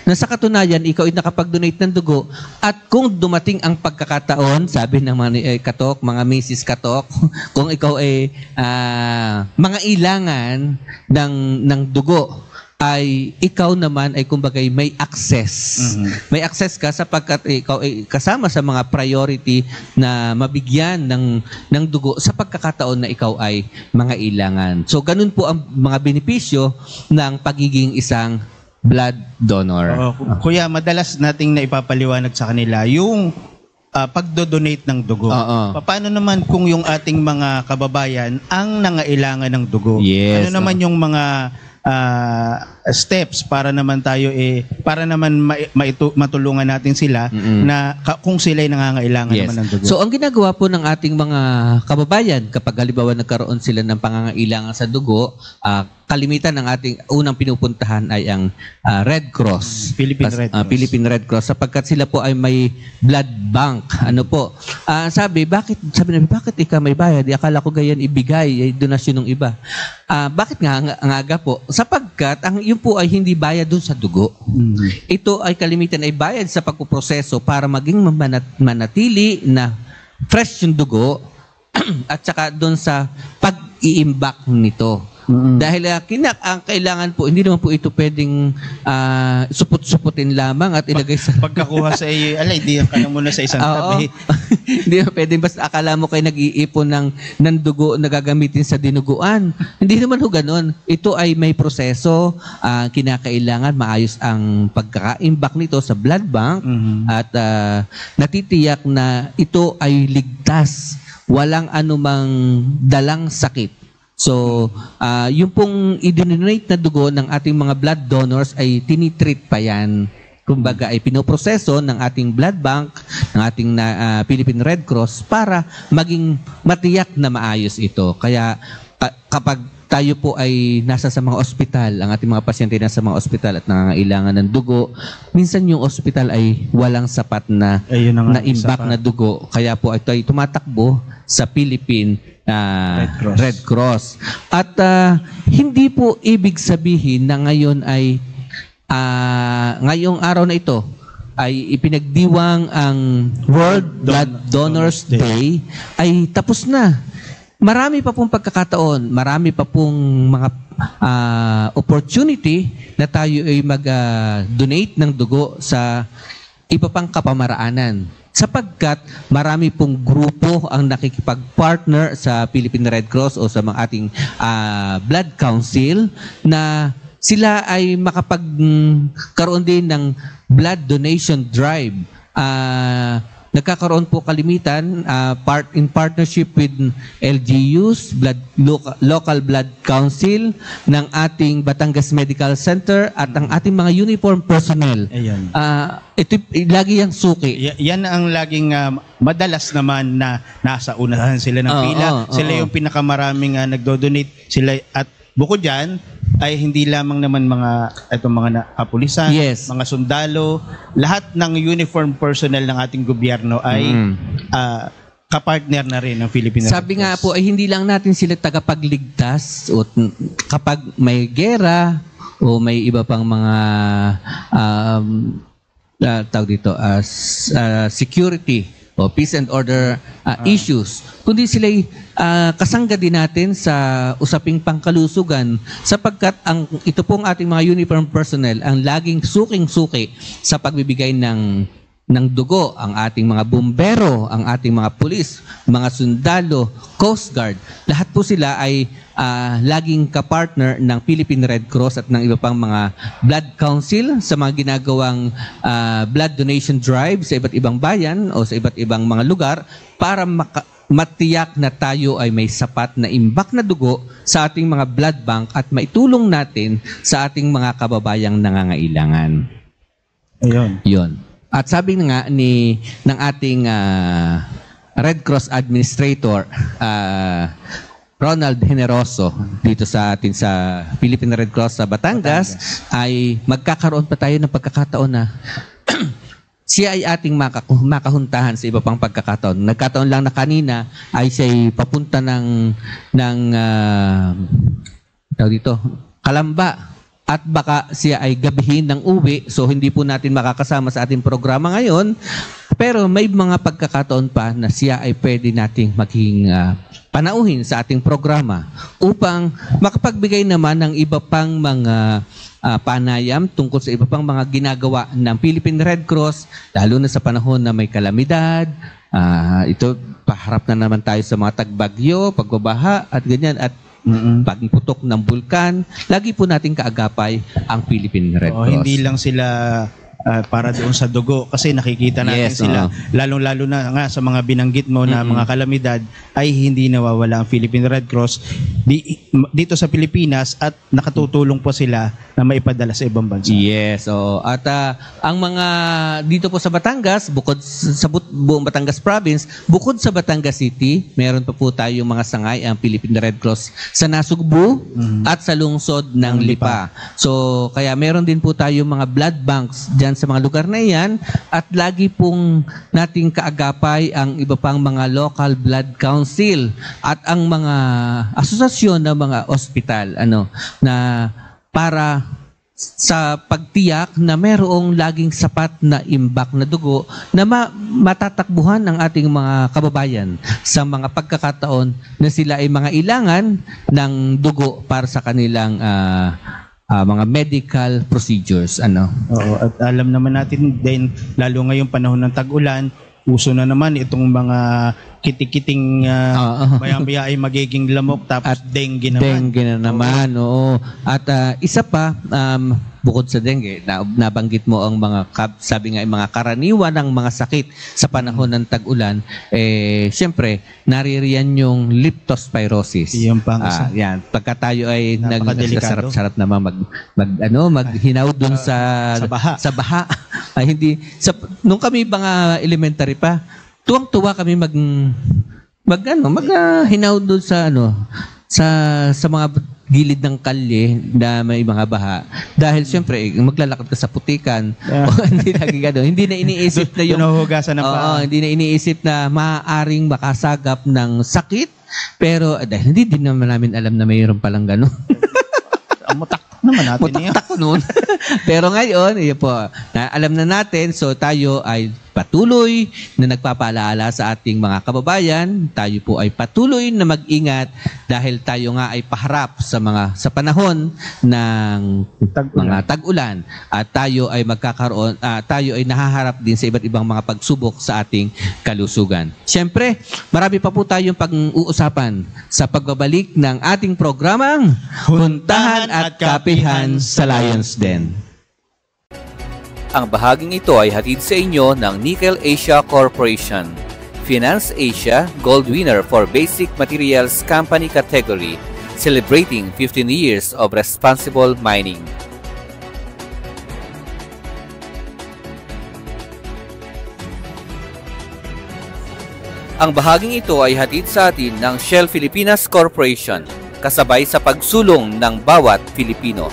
Na sa katunayan, ikaw ay nakapag-donate ng dugo at kung dumating ang pagkakataon, sabi ng mga katok, mga Mrs. Katok, kung ikaw ay mga ilangan ng dugo, ay ikaw naman ay kumbagay may access. May access ka sapagkat ikaw ay kasama sa mga priority na mabigyan ng dugo sa pagkakataon na ikaw ay mga ilangan. So ganun po ang mga benepisyo ng pagiging isang blood donor. Kuya, madalas nating naipapaliwanag sa kanila yung pagdo-donate ng dugo. Paano naman kung yung ating mga kababayan ang nangailangan ng dugo? Yes. Ano naman yung mga steps para naman tayo para naman matulungan natin sila na kung sila ay nangangailangan naman ng dugo. So ang ginagawa po ng ating mga kababayan kapag halimbawa nagkaroon sila ng pangangailangan sa dugo, kalimitan ng ating unang pinupuntahan ay ang Red Cross. Philippine Red Cross sapagkat sila po ay may blood bank. Ano po? Sabi namin, bakit ikaw may bayad? Akala ko gayan ibigay, donasyon ng iba. Bakit nga ang aga po? Sapagkat yun po ay hindi bayad dun sa dugo. Ito ay kalimitan ay bayad sa pagpuproseso para maging manatili na fresh yung dugo at saka dun sa pag-iimbak nito. Dahil ang kailangan po, hindi naman po ito pwedeng supot-suputin lamang at ilagay sa... Pagkakuha sa iyo, diyan ka na muna sa isang tabi. Hindi naman pwedeng basta akala mo kayo nag-iipon ng dugo na gagamitin sa dinuguan. Hindi naman ho ganun. Ito ay may proseso, kinakailangan maayos ang pagkakaimbak nito sa blood bank at natitiyak na ito ay ligtas. Walang anumang dalang sakit. So, yung pong i-donate na dugo ng ating mga blood donors ay tinitreat pa yan. Kumbaga ay pinoproseso ng ating blood bank, ng ating Philippine Red Cross para maging matiyak na maayos ito. Kaya kapag tayo po ay nasa sa mga ospital, ang ating mga pasyente nasa mga ospital at nangangailangan ng dugo, minsan yung ospital ay walang sapat na imbak na dugo. Kaya po ito ay tumatakbo sa Philippine Red Cross. At hindi po ibig sabihin na ngayon ay ngayong araw na ito ay ipinagdiwang ang World Blood Donors Day ay tapos na. marami pa pong pagkakataon, marami pa pong mga opportunity na tayo ay mag-donate ng dugo sa iba pang kapamaraanan. Sapagkat marami pong grupo ang nakikipag-partner sa Philippine Red Cross o sa mga ating Blood Council na sila ay makapagkaroon din ng blood donation drive. Nagkakaroon po kalimitan in partnership with LGUs, Local Blood Council, ng ating Batangas Medical Center at ang ating mga uniform personnel. Ayan. Ito lagi yung suki. Yan ang laging madalas naman na nasa unahan sila ng pila. Sila yung pinakamaraming nagdo-donate sila, at bukod diyan ay hindi lamang naman mga kapulisan, mga sundalo, lahat ng uniform personnel ng ating gobyerno ay kapartner na rin ng Philippine Red Cross. Sabi nga po ay hindi lang natin sila tagapagligtas o kapag may gera o may iba pang mga security o peace and order issues, kundi sila'y kasangga din natin sa usaping pangkalusugan, sapagkat ito pong ating mga uniform personnel ang laging suking-suki sa pagbibigay ng dugo, ang ating mga bumbero, ang ating mga pulis, mga sundalo, Coast Guard. Lahat po sila ay laging kapartner ng Philippine Red Cross at ng iba pang mga Blood Council sa mga ginagawang blood donation drive sa iba't ibang bayan o sa iba't ibang mga lugar para matiyak na tayo ay may sapat na imbak na dugo sa ating mga blood bank at maitulong natin sa ating mga kababayang nangangailangan. Ayun. Yun. At sabi nga ng ating Red Cross Administrator, Ronald Generoso, dito sa atin sa Philippine Red Cross sa Batangas, ay magkakaroon pa tayo ng pagkakataon na siya ay ating makahuntahan sa iba pang pagkakataon. Nagkataon lang na kanina ay siya ay papunta ng Kalamba. At baka siya ay gabihin ng uwi, so hindi po natin makakasama sa ating programa ngayon. Pero may mga pagkakataon pa na siya ay pwede nating maging panauhin sa ating programa upang makapagbigay naman ng iba pang mga panayam tungkol sa iba pang mga ginagawa ng Philippine Red Cross, lalo na sa panahon na may kalamidad. Ito, paharap na naman tayo sa mga tagbagyo, pagbabaha at ganyan, at pagputok ng bulkan. Lagi po nating kaagapay ang Philippine Red Cross. Hindi lang sila para doon sa dugo, kasi nakikita natin sila, lalong-lalo na nga sa mga binanggit mo na mga kalamidad, ay hindi nawawala ang Philippine Red Cross dito sa Pilipinas, at nakatutulong po sila na maipadala sa ibang bansa. Yes, at ang mga dito po sa Batangas, bukod sa buong Batangas Province, bukod sa Batangas City, meron pa po tayong mga sangay ang Philippine Red Cross sa Nasugbu at sa lungsod ng Lipa. So, kaya meron din po tayong mga blood banks dyan sa mga lugar na iyan, at lagi pong nating kaagapay ang iba pang mga local blood council at ang mga asosasyon ng mga ospital na para sa pagtiyak na mayroong laging sapat na imbak na dugo na matatakbuhan ng ating mga kababayan sa mga pagkakataon na sila ay mga ilangan ng dugo para sa kanilang mga medical procedures. Oo, at alam naman natin din, lalo ngayong panahon ng tag-ulan, uso na naman itong mga kitik-kiting maya-maya ay magiging lamok, tapos at dengue naman. Dengue na naman, oo. At isa pa, bukod sa dengue, nabanggit mo ang sabi nga, mga karaniwan ng mga sakit sa panahon ng tag-ulan, siyempre, naririyan yung leptospirosis. Yung pang isa. Yan. Pagka tayo ay sarap-sarap naman maghinaw dun sa baha. Nung kami mga elementary pa, tuwang-tuwa kami maghinaw doon sa sa mga gilid ng kalye na may mga baha. Dahil siyempre, maglalakad ka sa putikan. Hindi lagi gano'n. Hindi na iniisip na yung pinuhugasan ng paa. Hindi na iniisip na maaaring makasagap ng sakit. Pero dahil hindi din naman namin alam na mayroon palang gano'n. Mutak naman natin. Mutak noon. Pero ngayon, yun po, alam na natin, so tayo ay patuloy na nagpapaalala sa ating mga kababayan. Tayo po ay patuloy na mag-ingat dahil tayo nga ay paharap sa panahon ng mga tag-ulan at tayo ay tayo ay nahaharap din sa iba't ibang mga pagsubok sa ating kalusugan. Siyempre, marami pa po tayong pag-uusapan sa pagbabalik ng ating programang Huntahan at Kapihan sa Lions Den. Ang bahaging ito ay hatid sa inyo ng Nickel Asia Corporation. Finance Asia Gold Winner for Basic Materials Company Category, celebrating 15 years of responsible mining. Ang bahaging ito ay hatid sa atin ng Shell Filipinas Corporation, kasabay sa pagsulong ng bawat Pilipino.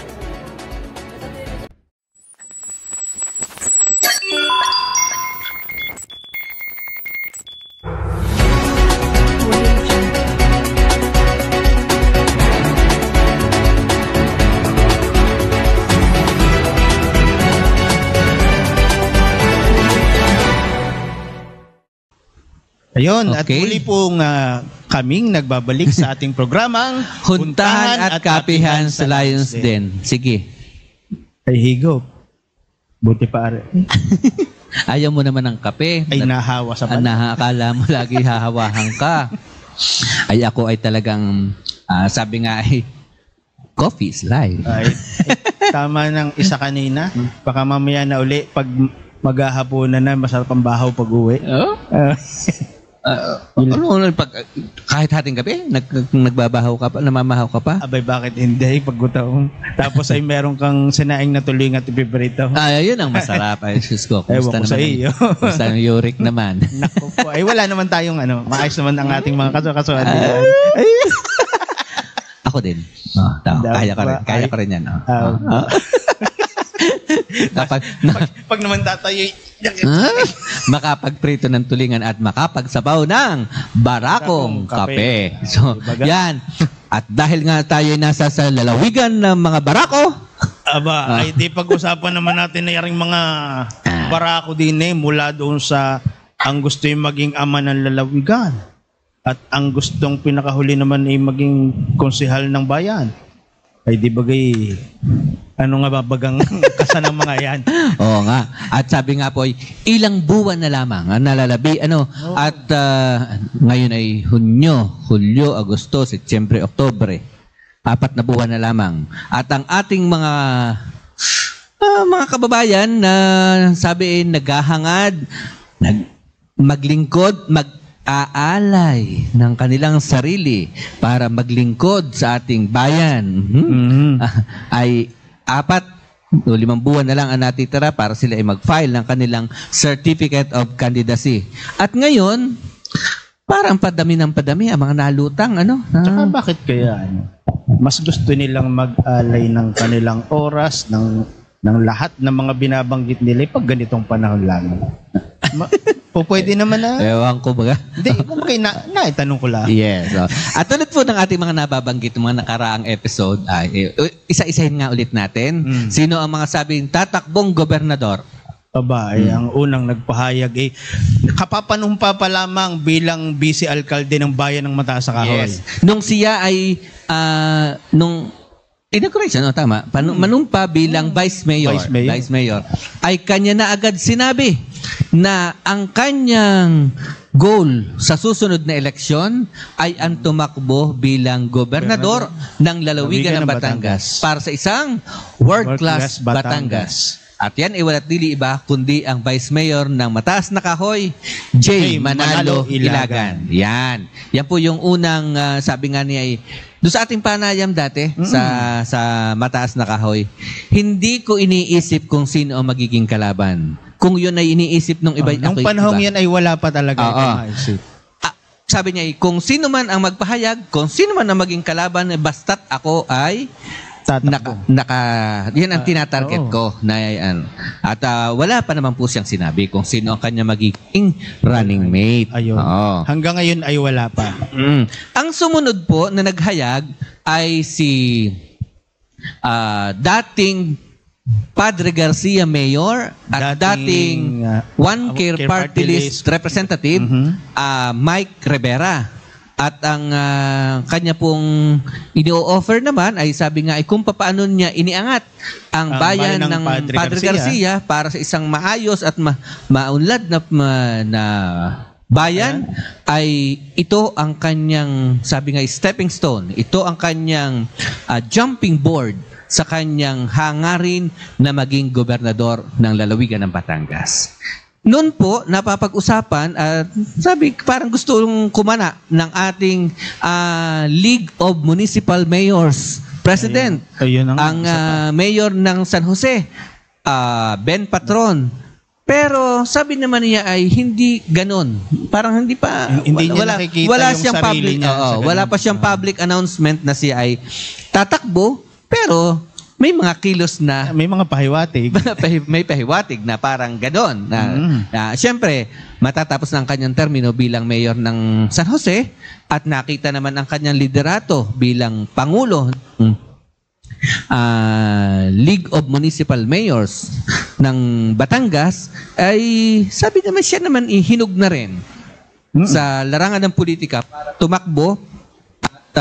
Ayun, Okay. at muli pong kaming nagbabalik sa ating programang Huntahan at Kapihan sa Lions Den. Sige. Ay, higop. Buti pa are. Ayaw mo naman ng kape. Ay, nahawa sa Akala mo lagi hahawahan ka. Ay ako ay talagang, sabi nga ay, coffee is life. Ay, tama ng isa kanina. Baka mamaya na uli, pag maghahaponan na, masarap ang bahaw pag uwi. Oh? Kahit hating gabi, nagbabahaw ka pa, namamahaw ka pa? Abay, bakit hindi? Pag gutom. Tapos ay meron kang sinaing na tuling at ipiprito. Yun ang masarap. Ay, Diyos ko. Kumusta Ewan ko sa iyo. Kumusta ang uric naman? Naku po. Ay, wala naman tayong maayos naman ang ating mga kasuan. Ako din. Kaya ko rin yan. Pag naman tatayo, makapagprito ng tulingan at makapagsabaw ng barakong kape. So, yan. At dahil nga tayo nasa sa lalawigan ng mga barako, ay di pag-usapan naman natin na yaring mga barako din mula doon sa ang gusto yung maging ama ng lalawigan at ang gustong pinakahuli naman ay maging konsehal ng bayan. Ay di bagay, ano nga babagang kasa ng mga yan? Oo nga. At sabi nga po ay ilang buwan na lamang ang nalalabi. At ngayon ay Hulyo, Agosto, Setyembre, Oktubre. 4 na buwan na lamang. At ang ating mga kababayan na sabi naghahangad, maglingkod, aalay ng kanilang sarili para maglingkod sa ating bayan. Ay 4 o 5 buwan na lang ang natitira para sila ay mag-file ng kanilang Certificate of Candidacy. At ngayon, parang padami ng padami ang mga nalutang. Tsaka bakit kaya mas gusto nilang mag-alay ng kanilang oras ng lahat ng mga binabanggit nila pag ganitong panahon lang? Pwede naman na. Ewan ko ba? Hindi, naitanong ko lang. Yes. At ulit po ng ating mga nababanggit, mga nakaraang episode, isa-isahin nga ulit natin. Sino ang mga sabing tatakbong gobernador? Ang unang nagpahayag kapapanumpa pa lamang bilang vice alkalde ng bayan ng Mataas sa Kahoy. Yes. Nung siya ay inauguration, tama. Manumpa bilang Vice Mayor, ay kanya na agad sinabi na ang kanyang goal sa susunod na eleksyon ay ang tumakbo bilang gobernador ng lalawigan ng Batangas para sa isang world-class Batangas. At yan ay wala't dili iba kundi ang Vice Mayor ng Mataas na Kahoy, J. Manalo Ilagan. Yan po yung unang sabi nga niya ay doon sa ating panayam dati sa Mataas na Kahoy, hindi ko iniisip kung sino ang magiging kalaban. Kung yun ay iniisip ng iba, nung panahong yan ay wala pa talaga iniisip. Sabi niya, kung sino man ang magpahayag, kung sino man ang maging kalaban, basta't ako ay yan ang tinatarget ko. At wala pa naman po siyang sinabi kung sino ang kanya magiging running mate. Ayun. Hanggang ngayon ay wala pa. Ang sumunod po na naghayag ay si dating Padre Garcia Mayor at dating One Care Party List Representative Mike Rivera. At ang kanya pong ini-offer naman ay sabi nga ay kung paano niya iniangat ang bayan ng Padre Garcia para sa isang maayos at maunlad na bayan ay ito ang kanyang sabi nga stepping stone. Ito ang kanyang jumping board sa kanyang hangarin na maging gobernador ng lalawigan ng Batangas. Noon po, napapag-usapan at sabi, parang gusto kumana ng ating League of Municipal Mayors President. Ayun ang mayor ng San Jose, Ben Patron. Pero sabi naman niya ay hindi ganon. Parang hindi pa, wala siyang public, wala pa siyang public announcement na siya ay tatakbo, pero may mga kilos na may mga pahiwatig. May pahiwatig na parang gano'n. Siyempre, matatapos na ang kanyang termino bilang mayor ng San Jose at nakita naman ang kanyang liderato bilang Pangulo League of Municipal Mayors ng Batangas ay sabi naman siya naman hinug na rin sa larangan ng politika para tumakbo at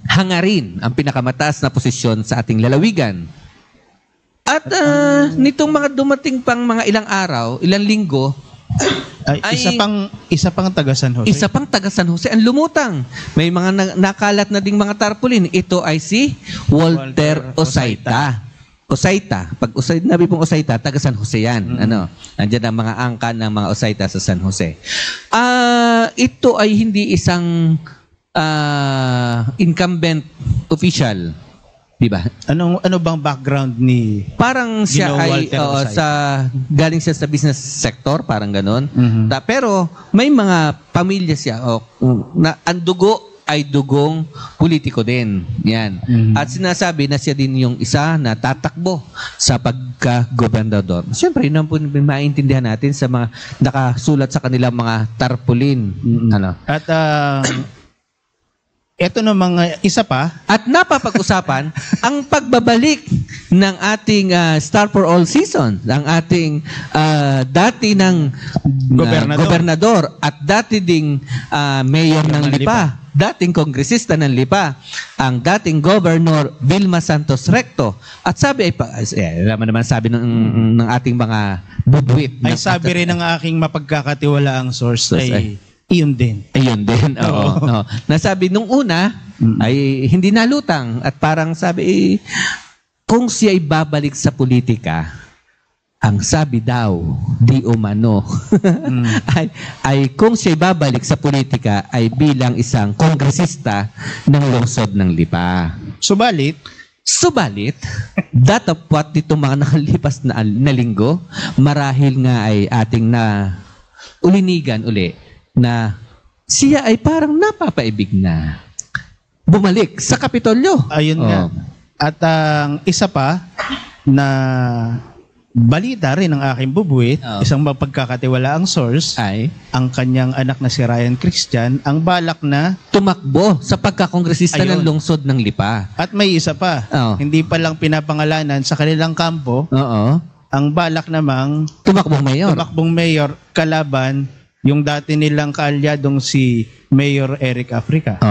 hangarin ang pinakamataas na posisyon sa ating lalawigan. At nitong mga dumating pang mga ilang araw, ilang linggo, isa pang taga San Jose. Isa pang taga San Jose ang lumutang. May mga nakalat na ding mga tarpaulin. Ito ay si Walter Osaita. Pag nabi pong Osaita, taga San Jose yan. Nandiyan ang mga angkan ng mga Osaita sa San Jose. Ito ay hindi isang incumbent official, di ba? Ano bang background ni parang siya ay galing siya sa business sector, parang ganon. Pero may mga pamilya siya na ang dugo ay dugong politiko din. Yan. At sinasabi na siya din yung isa na tatakbo sa pagka-gobernador. Siyempre, yun ang maintindihan natin sa mga nakasulat sa kanilang mga tarpaulin. At ito na mga isa pa. At napapag-usapan ang pagbabalik ng ating Star for All season, ang ating dati ng gobernador at dati ding mayor ng Lipa, dating kongresista ng Lipa, ang dating governor Vilma Santos Recto. At sabi naman sabi ng ating mga budwit. Ay sabi rin ng aking mapagkakatiwalaang source ay Iyon din. Oo. Nasabi nung una ay hindi nalutang at parang sabi kung siya ay babalik sa politika, ang sabi daw di umano ay kung siya ay babalik sa politika ay bilang isang kongresista ng lungsod ng Lipa. Subalit, datapwat dito mga nakalipas na linggo, marahil nga ay ating na ulinigan uli na siya ay parang napapaibig na bumalik sa Kapitolyo. Ayun nga. At ang isa pa na balita rin ng aking bubuit, isang mapagkakatiwalaang source, ay ang kanyang anak na si Ryan Christian ang balak na tumakbo sa pagkakongresista ng lungsod ng Lipa. At may isa pa, hindi pa lang pinapangalanan sa kanilang kampo, ang balak namang tumakbong mayor kalaban yung dati nilang kaalyadong si Mayor Eric Africa.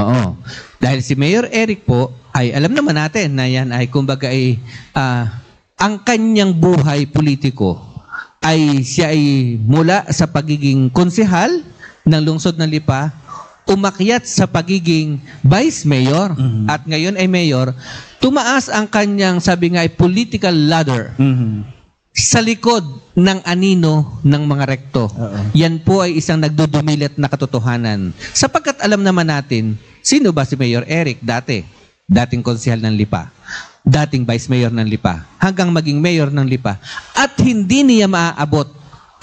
Dahil si Mayor Eric po, ay alam naman natin na yan ay kumbaga ay ang kanyang buhay politiko ay siya ay mula sa pagiging konsehal ng lungsod ng Lipa, umakyat sa pagiging vice mayor at ngayon ay mayor, tumaas ang kanyang sabi nga ay political ladder. Sa likod ng anino ng mga rekto. Yan po ay isang nagdudumilit na katotohanan. Sapagkat alam naman natin, sino ba si Mayor Eric dati? Dating konsehal ng Lipa. Dating vice mayor ng Lipa. Hanggang maging mayor ng Lipa. At hindi niya maaabot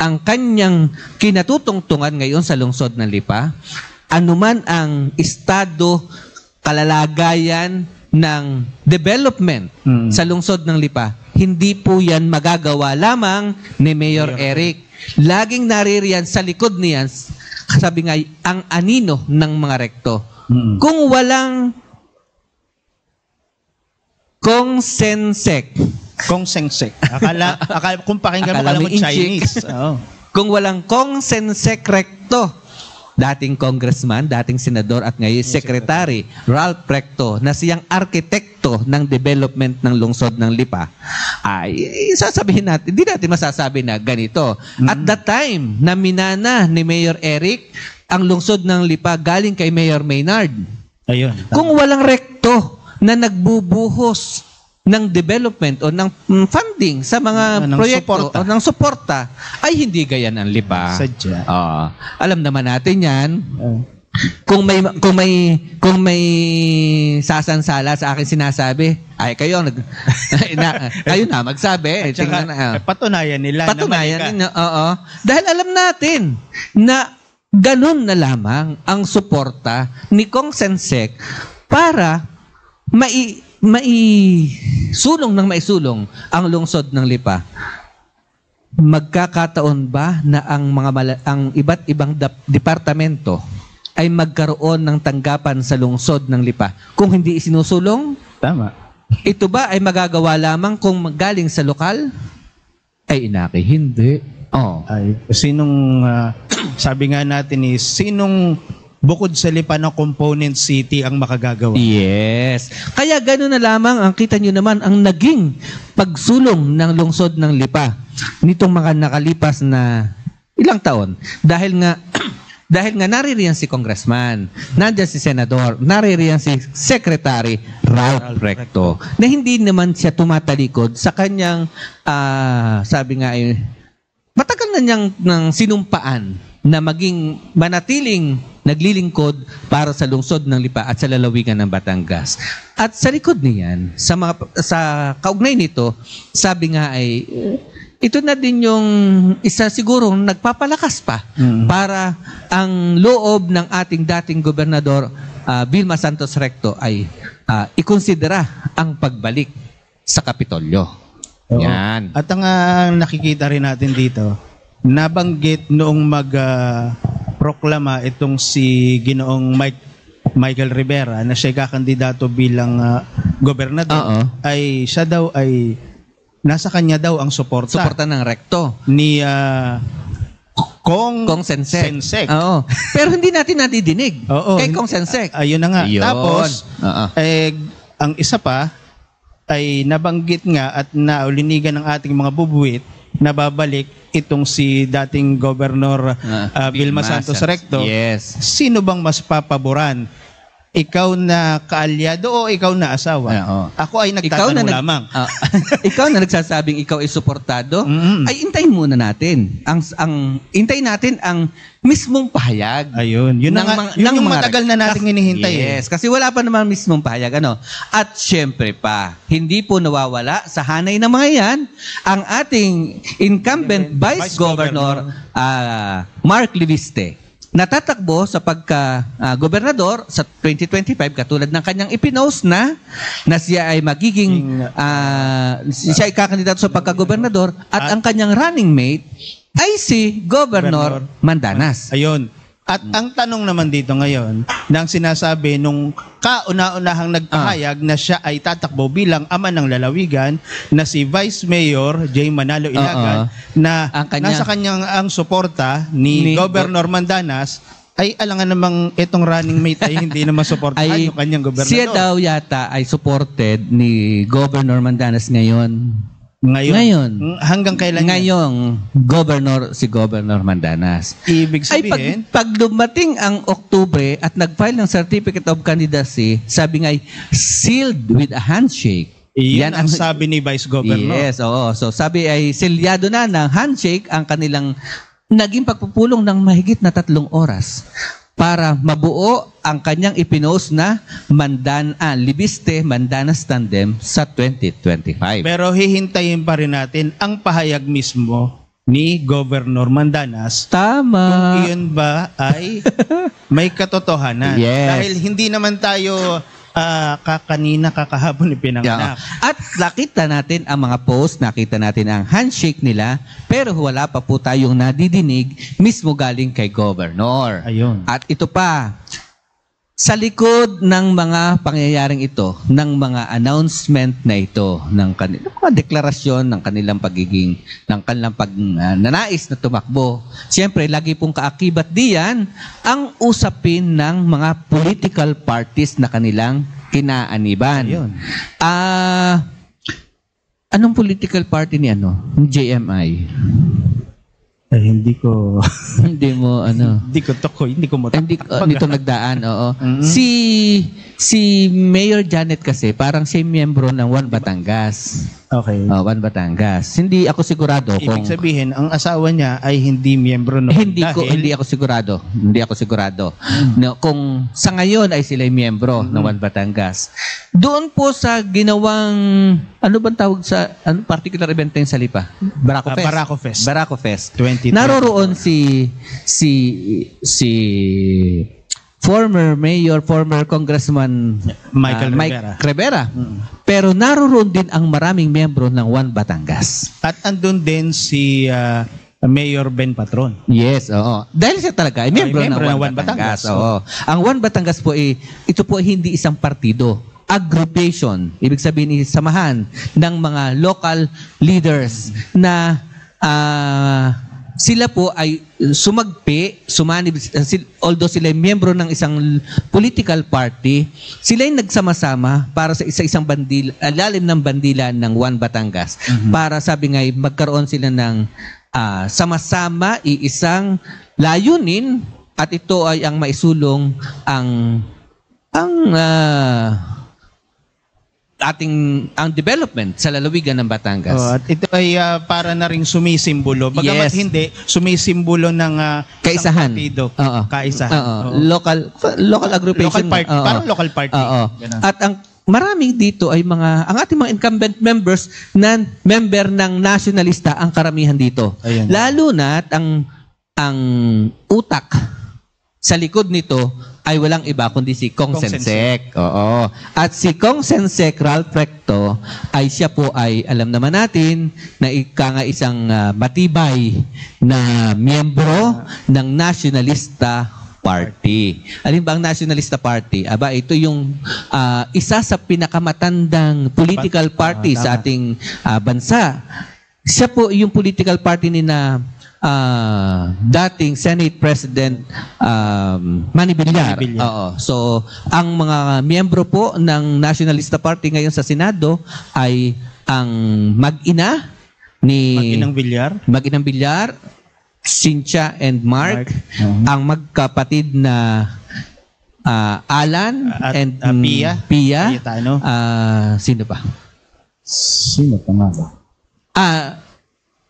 ang kanyang kinatutungtungan ngayon sa lungsod ng Lipa. Anuman ang estado, kalalagayan ng development sa lungsod ng Lipa, hindi po yan magagawa lamang ni Mayor Eric. Laging naririyan sa likod niyan, sabi nga, ang anino ng mga rekto. Kung walang konsensek Kong Sensek. Akala kung pakinggan mo, akala mo Chinese. Kung walang Kong Sensek Recto, dating congressman, dating senador at ngayon secretary, Ralph Recto, na siyang arkitekto ng development ng lungsod ng Lipa, ay sasabihin natin, hindi natin masasabi na ganito. At the time na minana ni Mayor Eric ang lungsod ng Lipa galing kay Mayor Maynard. Ayun. Kung walang Recto na nagbubuhos ng development o ng funding sa mga proyekto o ng suporta, ay hindi gayan ang Lipa. Sadya. Alam naman natin yan. Kung may sasansala sa akin sinasabi, ay kayo kayo na magsabi. Patunayan nila. Patunayan nila. Dahil alam natin na ganun na lamang ang suporta ni Kong Sensek para maisulong ang lungsod ng Lipa. Magkakataon ba na ang iba't ibang departamento ay magkaroon ng tanggapan sa lungsod ng Lipa kung hindi isinusulong? Tama. Ito ba ay magagawa lamang kung galing sa lokal? Ay inaki, hindi. Ay, sabi nga natin sinong bukod sa Lipa na component city ang makagagawa. Yes. Kaya gano'n na lamang ang kita nyo naman ang naging pagsulong ng lungsod ng Lipa nitong mga nakalipas na ilang taon. Dahil nga naririyan si congressman, nandiyan si senador, naririyan si secretary Ralph Recto, na hindi naman siya tumatalikod sa kanyang, sabi nga matagal na niyang sinumpaan na maging manatiling naglilingkod para sa lungsod ng Lipa at sa lalawigan ng Batangas. At sa likod niyan, sa kaugnay nito, sabi nga ay ito na din yung isa siguro nagpapalakas pa para ang loob ng ating dating gobernador Vilma Santos Recto ay ikonsidera ang pagbalik sa Kapitolyo. Yan. At ang nakikita rin natin dito, nabanggit noong proklama itong si Ginoong Michael Rivera na siya kakandidato bilang gobernador, ay siya daw ay nasa kanya daw ang suporta ng Recto ni Kong Sensek. Pero hindi natin nadidinig kay Kong Sensek. Ayun na nga. Tapos ang isa pa ay nabanggit nga at naulinigan ng ating mga bubuwit na babalik itong si dating Governor Vilma Santos Recto. Yes. Sino bang mas papaboran? Ikaw na kaalyado o ikaw na asawa? Ako ay nagtatanong lamang. Ikaw na nagsasabing ikaw ay suportado? Ay intayin muna natin. Intayin natin ang mismong pahayag. Ayun. Yun yung matagal na nating hinihintay. Yes. Kasi wala pa naman mismong pahayag. At syempre pa, hindi po nawawala sa hanay ng mga yan ang ating incumbent Vice Governor Mark Libiste. Natatakbo sa pagka-gobernador sa 2025 katulad ng kanyang ipinost na siya ay magiging siya ay kakandidato sa pagka-gobernador at ang kanyang running mate ay si Governor Mandanas. Ayun. At ang tanong naman dito ngayon, nang sinasabi nung kauna-unahang nagpahayag na siya ay tatakbo bilang ama ng lalawigan na si Vice Mayor J. Manalo Ilagan na nasa kanyang ang suporta ni Governor Mandanas, ay alangan namang itong running mate ay hindi naman suportahan yung kanyang gobernador. Siya daw yata ay supported ni Governor Mandanas ngayon. Hanggang kailan? Ngayong si Governor Mandanas. Ibig sabihin? Ay pag dumating ang Oktubre at nag-file ng Certificate of Candidacy, sabi nga ay sealed with a handshake. Yan ang sabi ni Vice Governor. Yes, oo. So sabi ay selyado na ng handshake ang kanilang naging pagpupulong ng mahigit na 3 oras para mabuo ang kanyang ipinost na Libiste Mandanas Tandem sa 2025. Pero hihintayin pa rin natin ang pahayag mismo ni Governor Mandanas. Tama. Kung iyon ba ay may katotohanan. Yes. Dahil hindi naman tayo kakahapon ipinanganak. At nakita natin ang mga post, nakita natin ang handshake nila, pero wala pa po tayong nadidinig mismo galing kay Governor. Ayun. At ito pa, Sa likod ng mga pangyayaring ito, ng mga announcement na ito, ng kanilang mga deklarasyon, ng kanilang pagiging, ng kanilang nanais na tumakbo, siyempre, lagi pong kaakibat diyan ang usapin ng mga political parties na kanilang kinaaniban. Ayun. Anong political party ni JMI? Hindi ko Hindi mo hindi ko dito nagdaan, oo. Mm-hmm. Si Mayor Janet kasi parang siya miyembro ng One Batangas. Okay. One Batangas. Hindi ako sigurado kung ibig sabihin ang asawa niya ay hindi miyembro ng hindi ako sigurado. Hindi ako sigurado. No, kung sa ngayon ay sila miyembro ng One Batangas. Doon po sa ginawang ano bang tawag sa particular event yung sa Lipa? Barako Fest. 2020. Naroroon si former Congressman Mike Rivera. Pero naroroon din ang maraming miyembro ng One Batangas. At andun din si Mayor Ben Patron. Yes, oo. Dahil siya talaga ay miyembro ng One Batangas. Oo. Ang One Batangas po ito po hindi isang partido. Aggregation. Ibig sabihin samahan ng mga local leaders na sila po ay sumanib, although sila ay miyembro ng isang political party, sila ay nagsama-sama para sa isang bandila, lalim ng bandila ng One Batangas. Para sabi nga, magkaroon sila ng sama-sama, iisang layunin, at ito ay ang maisulong ang development sa lalawigan ng Batangas. At ito ay para na ring sumisimbolo. Bagamat hindi, sumisimbolo ng kaisahan. Partido. Kaisahan. Local aggregation. Parang local party. At ang maraming dito ay ang ating mga incumbent members na member ng nationalista ang karamihan dito. Ayan. Lalo na ang utak sa likod nito ay walang iba kundi si Kong Sensek. Oo. At si Kong Sensek Ralph Recto ay siya po ay alam naman natin na isang matibay na miyembro ng Nationalista Party. Alin ba ang Nationalista Party? Ito yung isa sa pinakamatandang political party sa ating bansa. Siya po yung political party ni dating Senate President Manny Villar. Oo. So, ang mga miyembro po ng Nationalista Party ngayon sa Senado ay ang mag-ina ni Mag-inang Villar, Cynthia and Mark. Ang magkapatid na Alan and Pia. Sino pa? Sino pa nga ba?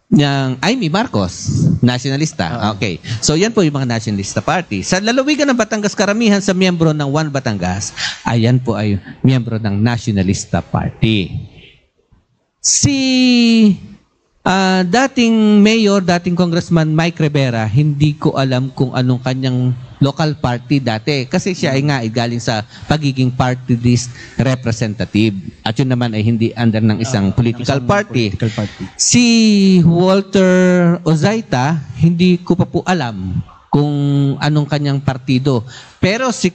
Yang Amy Marcos, nationalista. Okay. So yan po yung mga nationalista party. Sa lalawigan ng Batangas, karamihan sa miyembro ng One Batangas, ayan po ay miyembro ng Nationalista Party. Si dating mayor, dating Congressman Mike Rivera, hindi ko alam kung anong kanyang local party dati. Kasi siya ay nga galing sa pagiging party list representative. At yun naman ay hindi under ng isang political party. Si Walter Ozaita, hindi ko pa po alam kung anong kanyang partido. Pero si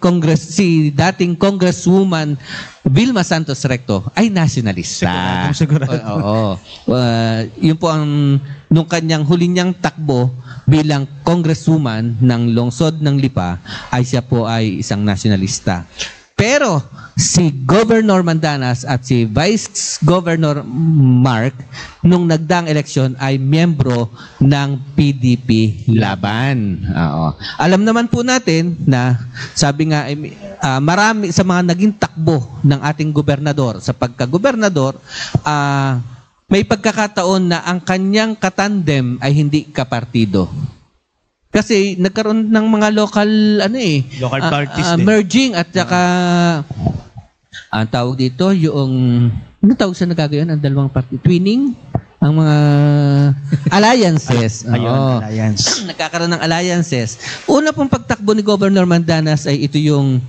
dating Congresswoman Vilma Santos Recto ay nationalista. Sigurado. Yun po nung kanyang huli niyang takbo bilang Congresswoman ng lungsod ng Lipa, ay siya po ay isang nationalista. Pero si Governor Mandanas at si Vice Governor Mark nung nagdaang eleksyon ay miyembro ng PDP Laban. Alam naman po natin na sabi nga marami sa mga naging takbo ng ating gobernador sa pagka-gobernador, may pagkakataon na ang kanyang katandem ay hindi kapartido. Kasi nagkaroon ng mga local parties merging at saka ang tawag dito yung tawag sa nagagayon ang dalawang party twinning ang mga alliances. Alliance. Nagkakaroon ng alliances. Una pong pagtakbo ni Governor Mandanas ay ito yung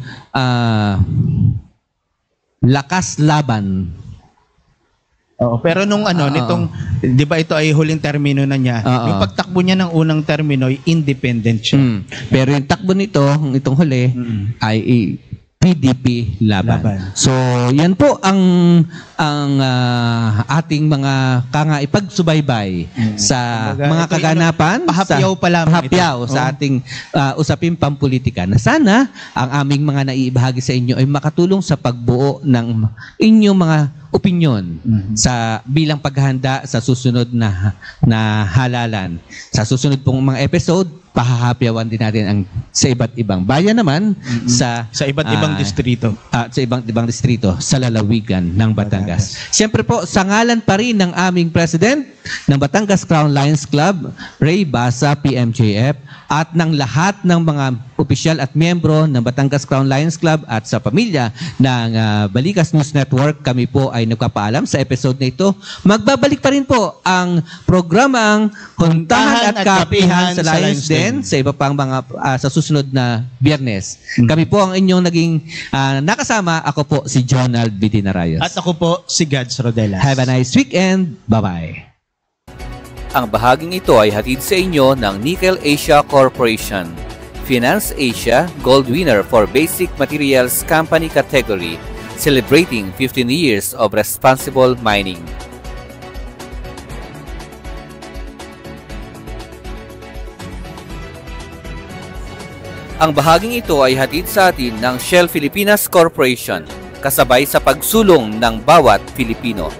Lakas Laban. Pero nung nitong, di ba ito ay huling termino na niya, yung pagtakbo niya ng unang termino ay independent siya. Pero yung takbo nito, itong huli, ay PDP laban. So, yan po ang ating mga ipagsubaybay sa mga kaganapan, sa ating usaping pampolitika, na sana ang aming mga naibahagi sa inyo ay makatulong sa pagbuo ng inyong mga opinyon sa bilang paghahanda sa susunod na halalan. Sa susunod pong mga episode, pahahapyawan din natin sa iba't ibang bayan naman, sa iba't ibang distrito. Sa iba't ibang distrito sa lalawigan ng Batangas. Siyempre po, sa ngalan pa rin ng aming President ng Batangas Crown Lions Club, Ray Basa, PMJF, at ng lahat ng mga opisyal at miyembro ng Batangas Crown Lions Club at sa pamilya ng Balikas News Network, kami po ay nagpapaalam sa episode na ito. Magbabalik pa rin po ang programang Kuntahan at Kapihan sa Lions Den sa iba pang mga sa susunod na Biyernes. Kami po ang inyong naging nakasama. Ako po si Jonald Vidinarayos. At ako po si Gads Rodelas. Have a nice weekend. Bye-bye. Ang bahaging ito ay hatid sa inyo ng Nickel Asia Corporation. Finance Asia Gold Winner for Basic Materials Company Category, celebrating 15 years of responsible mining. Ang bahaging ito ay hatid sa atin ng Shell Filipinas Corporation, kasabay sa pagsulong ng bawat Filipino.